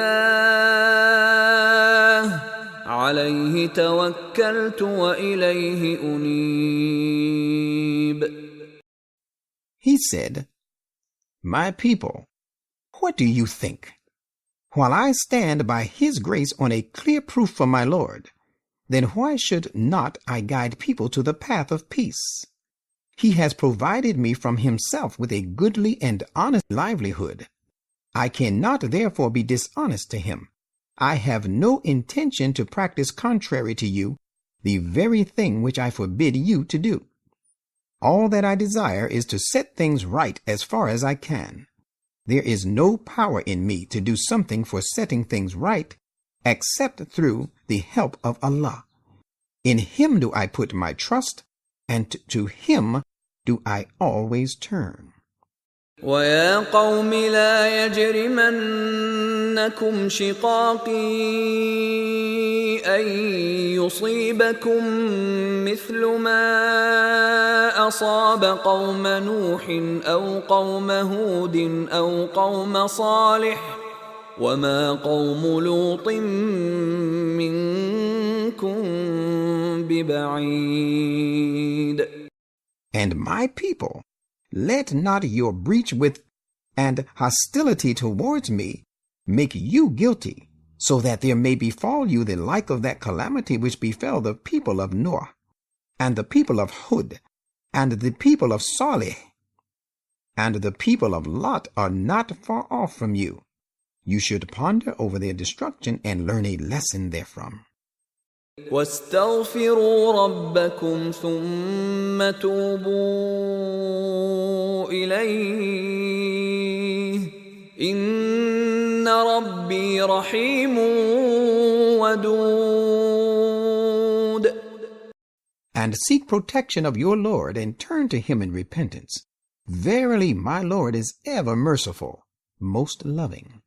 عليه توكلت وإليه أنيب. He said, My people, what do you think? While I stand by His grace on a clear proof from my Lord, then why should not I guide people to the path of peace? He has provided me from Himself with a goodly and honest livelihood. I cannot therefore be dishonest to Him. I have no intention to practice contrary to you the very thing which I forbid you to do. All that I desire is to set things right as far as I can. There is no power in me to do something for setting things right except through the help of Allah. In Him do I put my trust, and to Him do I always turn. وَيَا قَوْمِ لَا يَجْرِمَنَّكُمْ شِقَاقِي أَن يُصِيبَكُم مِّثْلُ مَا أَصَابَ قَوْمَ نُوحٍ أَوْ قَوْمَ هُودٍ أَوْ قَوْمَ صَالِحٍ وَمَا قَوْمُ لُوطٍ مِّنكُم بِبَعِيدٍ. And my people, let not your breach with and hostility towards me make you guilty, so that there may befall you the like of that calamity which befell the people of Noah, and the people of Hud, and the people of Salih, and the people of Lot are not far off from you. You should ponder over their destruction and learn a lesson therefrom. واستغفروا ربكم ثم توبوا إليه إن ربي رحيم ودود. And seek protection of your Lord and turn to Him in repentance. Verily, my Lord is ever merciful, most loving.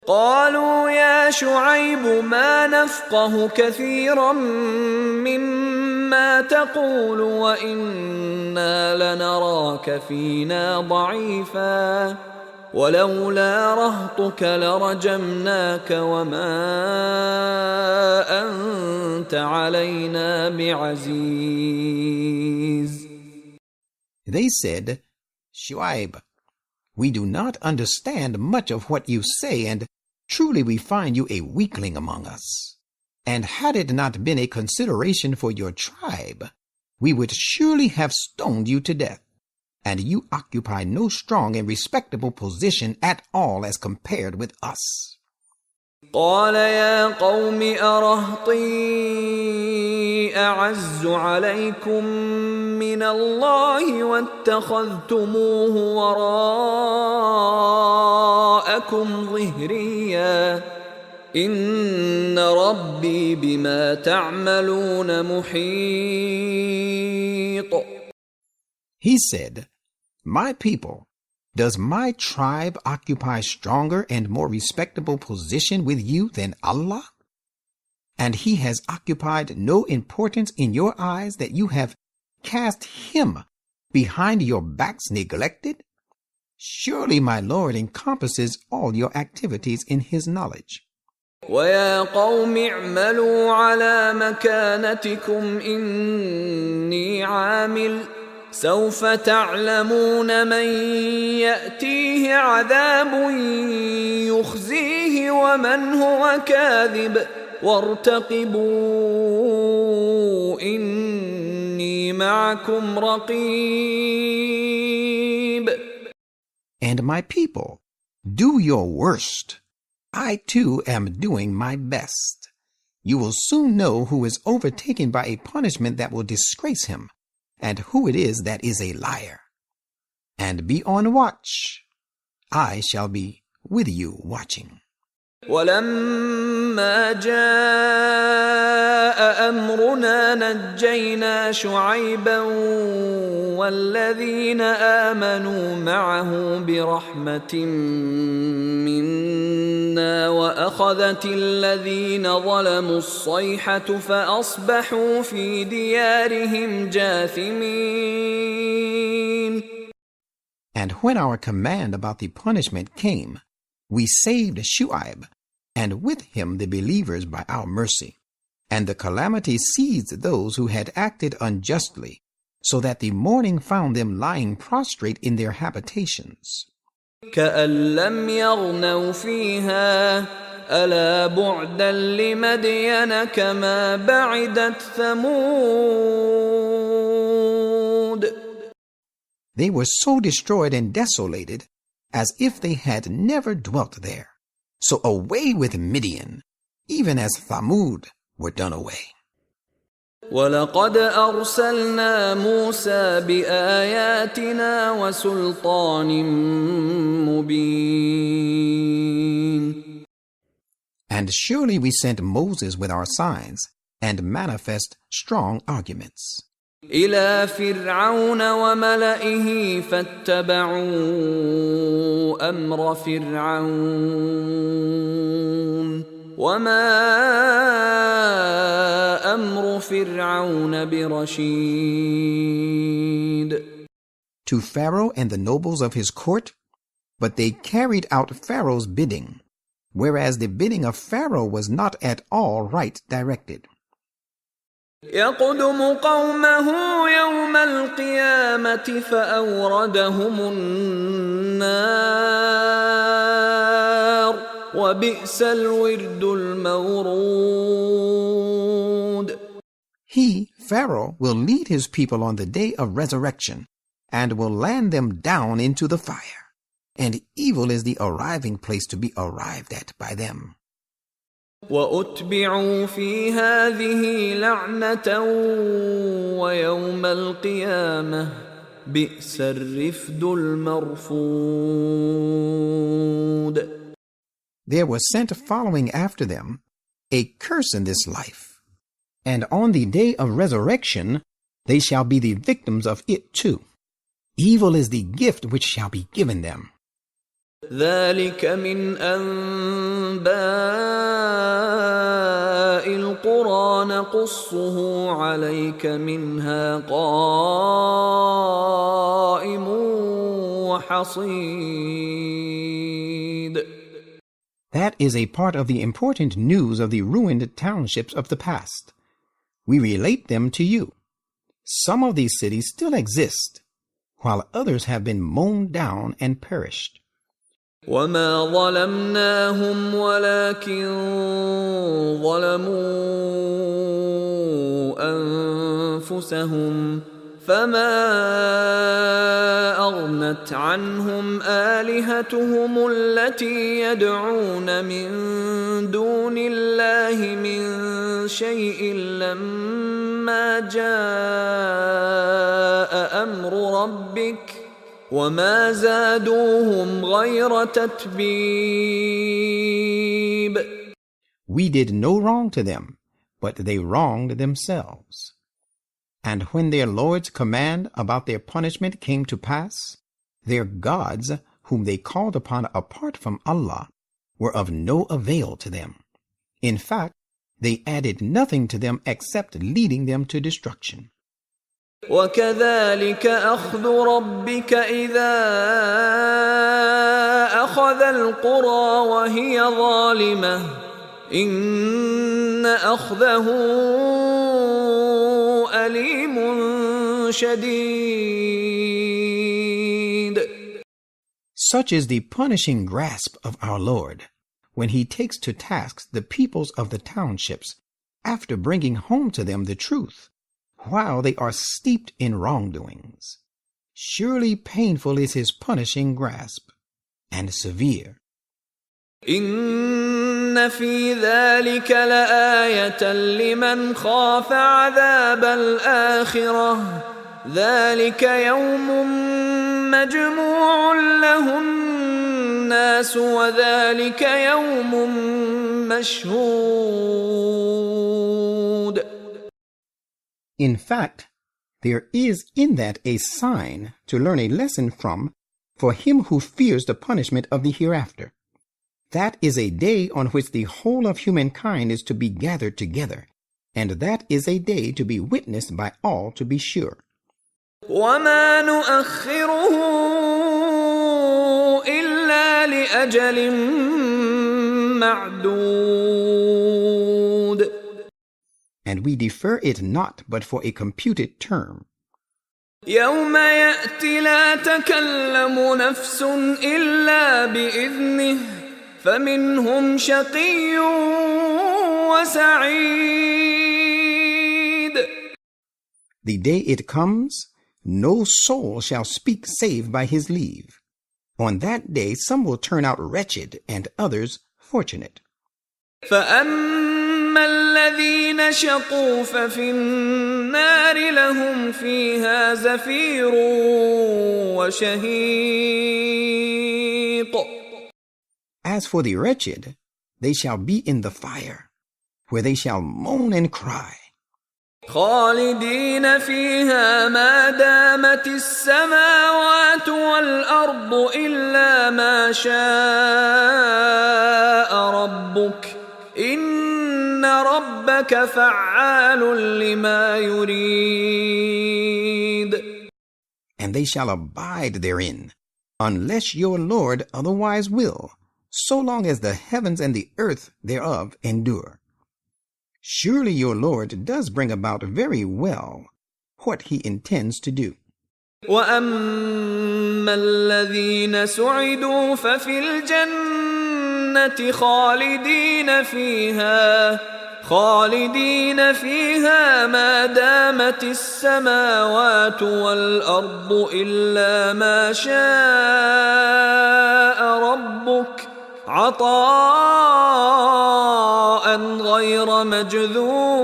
قالوا يا شعيب ما نفقه كثيرا مما تقول وإنا لنراك فينا ضعيفا ولولا رهطك لرجمناك وما أنت علينا بعزيز. They said, Shu'aib, we do not understand much of what you say, and truly we find you a weakling among us. And had it not been a consideration for your tribe, we would surely have stoned you to death. And you occupy no strong and respectable position at all as compared with us. قال يا قوم أرهطي أعز عليكم من الله واتخذتموه وراءكم ظهريا إن ربي بما تعملون محيط. He said, My people, does my tribe occupy stronger and more respectable position with you than Allah? And He has occupied no importance in your eyes that you have cast Him behind your backs neglected? Surely my Lord encompasses all your activities in His knowledge. وَيَا قَوْمِ اعْمَلُوا عَلَى مَكَانَتِكُمْ إِنِّي عَامِلٌ سوف تعلمون من يأتيه عذاب يخزيه ومن هو كاذب وارتقبوا إني معكم رقيب. And my people, Do your worst. I too am doing my best. You will soon know who is overtaken by a punishment that will disgrace him, and who it is that is a liar. And be on watch. I shall be with you watching. ولما جاء أمرنا نجينا شعيبا والذين آمنوا معه برحمة منا وأخذت الذين ظلموا الصيحة فأصبحوا في ديارهم جاثمين. And when our command about the punishment came, we saved Shu'aib, and with him the believers by our mercy. And the calamity seized those who had acted unjustly, so that the morning found them lying prostrate in their habitations. كأن لم يغنوا فيها ألا بعدا لمدين كما بعدت ثمود. They were so destroyed and desolated as if they had never dwelt there. So away with Midian, even as Thamud were done away. وَلَقَدْ أَرْسَلْنَا مُوسَى بِآيَاتِنَا وَسُلْطَانٍ مُبِينٍ. And surely we sent Moses with our signs and manifest strong arguments. إِلَى فِرْعَوْنَ وَمَلَئِهِ فَاتَّبَعُوا أَمْرَ فِرْعَوْنَ وَمَا أَمْرُ فِرْعَوْنَ بِرَشِيدٍ. To Pharaoh and the nobles of his court, but they carried out Pharaoh's bidding, whereas the bidding of Pharaoh was not at all right directed. يقدم قومه يوم القيامة فأوردهم النار وبئس الورد المورود. He, Pharaoh, will lead his people on the day of resurrection and will land them down into the fire. And evil is the arriving place to be arrived at by them. وَأُتْبِعُوا فِي هَذِهِ لَعْنَةً وَيَوْمَ الْقِيَامَةِ بِئْسَ الرِّفْدُ الْمَرْفُودُ. There was sent following after them a curse in this life, and on the day of resurrection they shall be the victims of it too. Evil is the gift which shall be given them. ذلك من أنباء القرى نقصه عليك منها قائم وحصيد. That is a part of the important news of the ruined townships of the past. We relate them to you. Some of these cities still exist, while others have been mown down and perished. وما ظلمناهم ولكن ظلموا أنفسهم فما أغنت عنهم آلهتهم التي يدعون من دون الله من شيء لما جاء أمر ربك وما زادوهم غير تتبيب. We did no wrong to them, but they wronged themselves. And when their Lord's command about their punishment came to pass, their gods, whom they called upon apart from Allah, were of no avail to them. In fact, they added nothing to them except leading them to destruction. وكذلك أخذ ربك إذا أخذ القرى وهي ظالمة إن أخذه أليم شديد. Such is the punishing grasp of our Lord when he takes to task the peoples of the townships after bringing home to them the truth, while they are steeped in wrongdoings. Surely painful is his punishing grasp. and severe. إن في ذلك لآية لمن خاف عذاب الآخرة ذلك يوم مجموع له الناس وذلك يوم مشهود. In fact, there is in that a sign to learn a lesson from for him who fears the punishment of the hereafter. That is a day on which the whole of humankind is to be gathered together, and that is a day to be witnessed by all to be sure. وما نؤخره إلا لأجل معدود. And we defer it not but for a computed term. يوم يأتي لا تكلم نفس إلا بإذنه فمنهم شقي وسعيد. The day it comes, no soul shall speak save by his leave. On that day some will turn out wretched and others fortunate. فأما الذين شقوا ففي النار لهم فيها زفير وشهيق. As for the wretched, they shall be in the fire, where they shall moan and cry. خالدين فيها ما دامت السماوات والأرض إلا ما شاء ربك إن ربك فعال لما يريد. And they shall abide therein, unless your Lord otherwise will, so long as the heavens and the earth thereof endure. Surely your Lord does bring about very well what he intends to do. وَأَمَّا الَّذِينَ سُعِدُوا فَفِي الْجَنَّةِ خالدين فيها ما دامت السماوات والأرض إلا ما شاء ربك عطاء غير مجذوذ.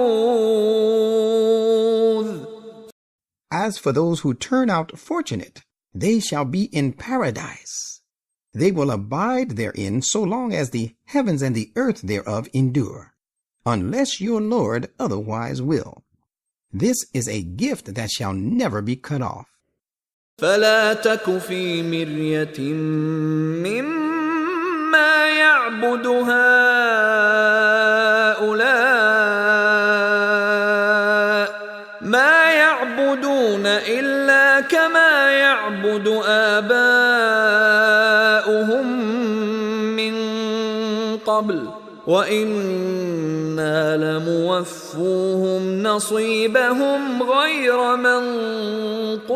As for those who turn out fortunate, they shall be in paradise. They will abide therein so long as the heavens and the earth thereof endure, unless your Lord otherwise will. This is a gift that shall never be cut off. فلا تك في مرية مما يعبد هؤلاء ما يعبدون إلا كما يعبد آباؤهم من قبل وَإِنَّا لَمُوَفُّوهُمْ نَصِيبَهُمْ غَيْرَ مَنْقُوصٍ.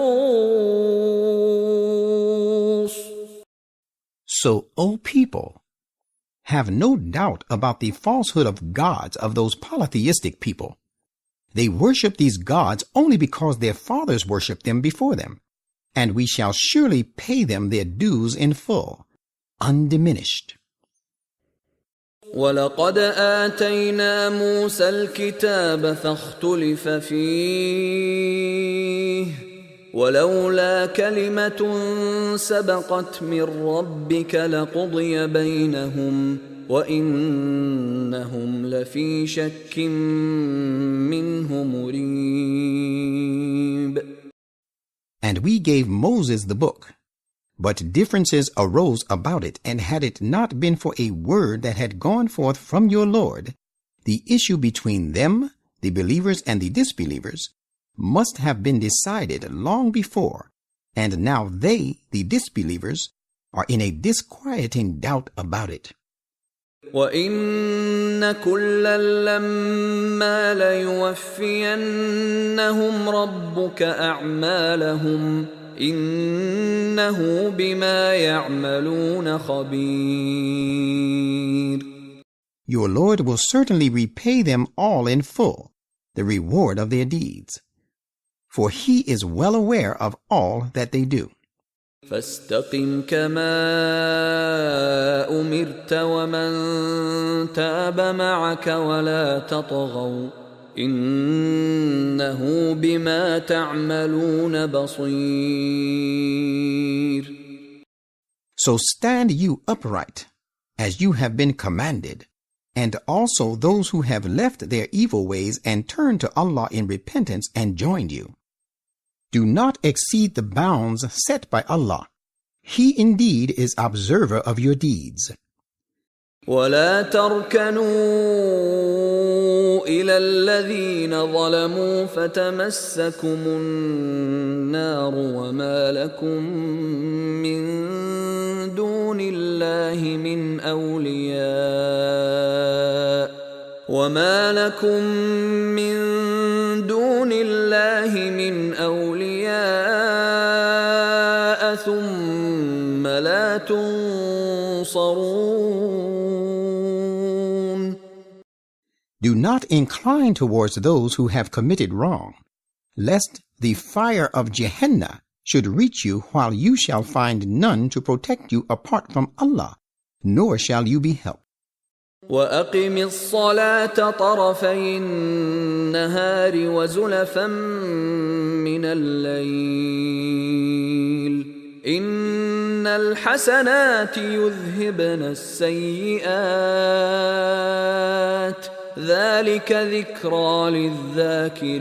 So, O people, have no doubt about the falsehood of gods of those polytheistic people. They worship these gods only because their fathers worshipped them before them, and we shall surely pay them their dues in full, undiminished. وَلَقَدْ آتَيْنَا مُوسَى الْكِتَابَ فَاخْتُلِفَ فِيهِ وَلَوْلَا كَلِمَةٌ سَبَقَتْ مِنْ رَبِّكَ لَقُضِيَ بَيْنَهُمْ وَإِنَّهُمْ لَفِي شَكٍّ مِّنْهُ مُرِيبٍ. And we gave Moses the book, but differences arose about it, and had it not been for a word that had gone forth from your Lord, the issue between them, the believers and the disbelievers, must have been decided long before, and now they, the disbelievers, are in a disquieting doubt about it. وَإِنَّ كُلًّا لَّمَّا لَيُوَفِّيَنَّهُمْ رَبُّكَ أَعْمَالَهُمْ إِنَّهُ بِمَا يَعْمَلُونَ خَبِيرٌ. Your Lord will certainly repay them all in full, the reward of their deeds, for he is well aware of all that they do. فاستقم كما أمرت ومن تاب معك ولا تطغوا إنه بما تعملون بصير. So stand you upright, as you have been commanded, and also those who have left their evil ways and turned to Allah in repentance and joined you. Do not exceed the bounds set by Allah. He indeed is observer of your deeds. ولا تركنوا إلى الذين ظلموا فتمسكم النار وما لكم من دون الله من أولياء ثم لا تنصرون. Do not incline towards those who have committed wrong, lest the fire of Gehenna should reach you while you shall find none to protect you apart from Allah, nor shall you be helped. وأقم الصلاة طرفي النهار وزلفا من الليل إن الحسنات يذهبن السيئات ذلك ذكرى للذاكرين.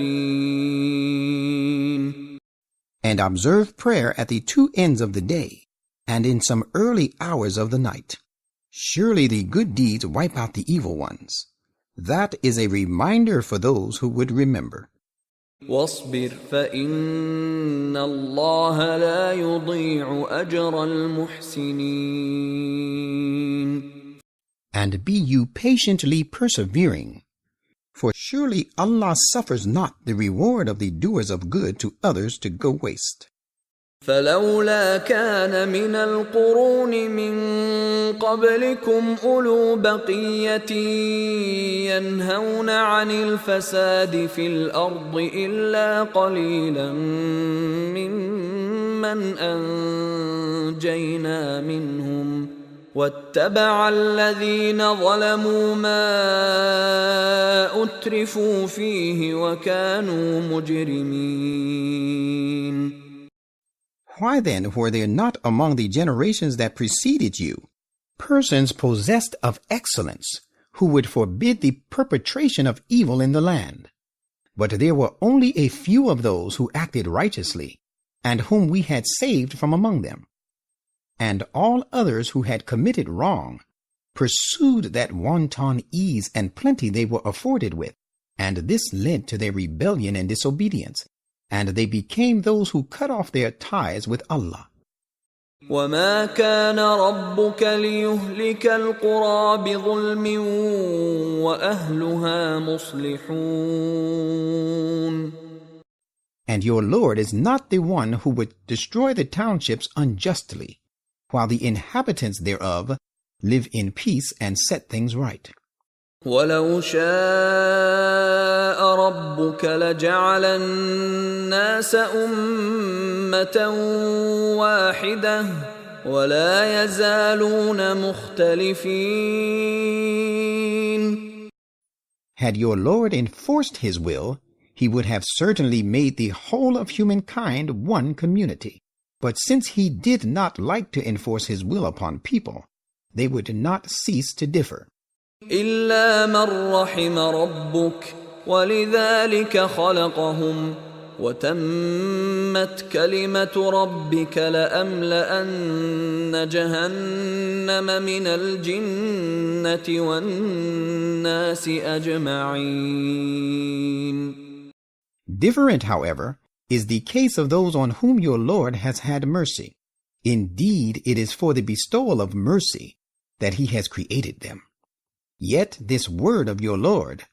And observe prayer at the two ends of the day, and in some early hours of the night. Surely the good deeds wipe out the evil ones. That is a reminder for those who would remember. واصبر فإن الله لا يضيع أجر المحسنين. And be you patiently persevering, for surely Allah suffers not the reward of the doers of good to others to go waste. فلولا كان من القرون من قبلكم أولو بقية ينهون عن الفساد في الأرض إلا قليلا ممن أنجينا منهم واتبع الذين ظلموا ما أترفوا فيه وكانوا مجرمين. Why then were there not among the generations that preceded you persons possessed of excellence who would forbid the perpetration of evil in the land? But there were only a few of those who acted righteously, and whom we had saved from among them. And all others who had committed wrong pursued that wanton ease and plenty they were afforded with, and this led to their rebellion and disobedience, and they became those who cut off their ties with Allah. وما كان ربك ليهلك القرى بظلم وأهلها مصلحون. And your Lord is not the one who would destroy the townships unjustly, while the inhabitants thereof live in peace and set things right. ولو شاء ربك لجعل الناس أمة واحدة ولا يزالون مختلفين. Had your Lord enforced his will, he would have certainly made the whole of humankind one community. But since he did not like to enforce his will upon people, they would not cease to differ. إلا من رحم ربك ولذلك خلقهم وتمت كلمة ربك لأملأن جهنم من الجنة والناس أجمعين. Different, however, is the case of those on whom your Lord has had mercy. Indeed, it is for the bestowal of mercy that he has created them. Yet this word of your Lord,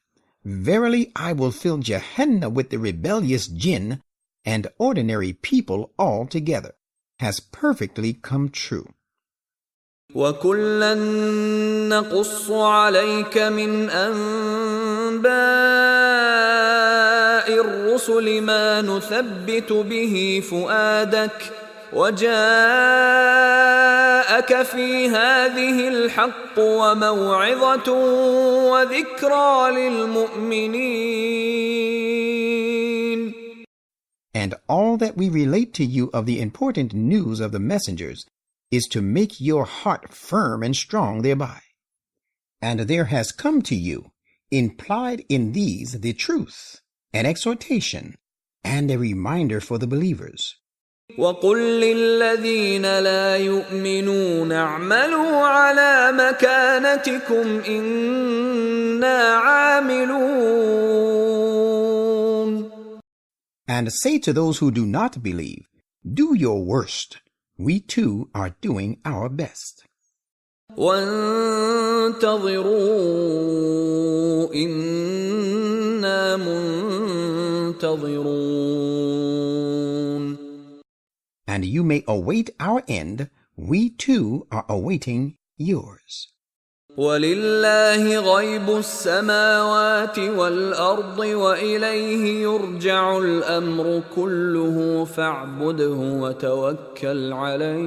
verily I will fill Gehenna with the rebellious jinn and ordinary people altogether, has perfectly come true. وَكُلًّا نَقُصُّ عَلَيْكَ مِنْ أَنْبَاءِ الرُّسُلِ مَا نُثَبِّتُ بِهِ فُؤَادَكَ وجاءك في هذه الحق وموعظة وذكرى للمؤمنين. And all that we relate to you of the important news of the messengers is to make your heart firm and strong thereby. And there has come to you, implied in these, the truth, an exhortation, and a reminder for the believers. وَقُلْ لِلَّذِينَ لَا يُؤْمِنُونَ اعْمَلُوا عَلَى مَكَانَتِكُمْ إِنَّا عَامِلُونَ. And say to those who do not believe, do your worst. We too are doing our best. وَانْتَظِرُوا إِنَّا مُنْتَظِرُونَ. And you may await our end. We too are awaiting yours. وَلِلَّهِ غَيْبُ السَّمَاوَاتِ وَالْأَرْضِ وَإِلَيْهِ يُرْجَعُ الْأَمْرُ كُلُّهُ فَاعْبُدْهُ وَتَوَكَّلْ عَلَيْهِ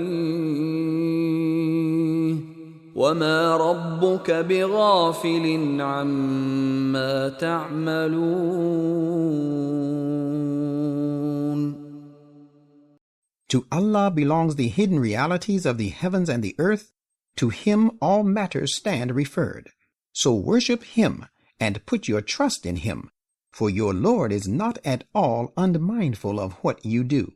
وَمَا رَبُّكَ بِغَافِلٍ عَمَّا تَعْمَلُونَ. To Allah belongs the hidden realities of the heavens and the earth. To Him all matters stand referred. So worship Him and put your trust in Him, for your Lord is not at all unmindful of what you do.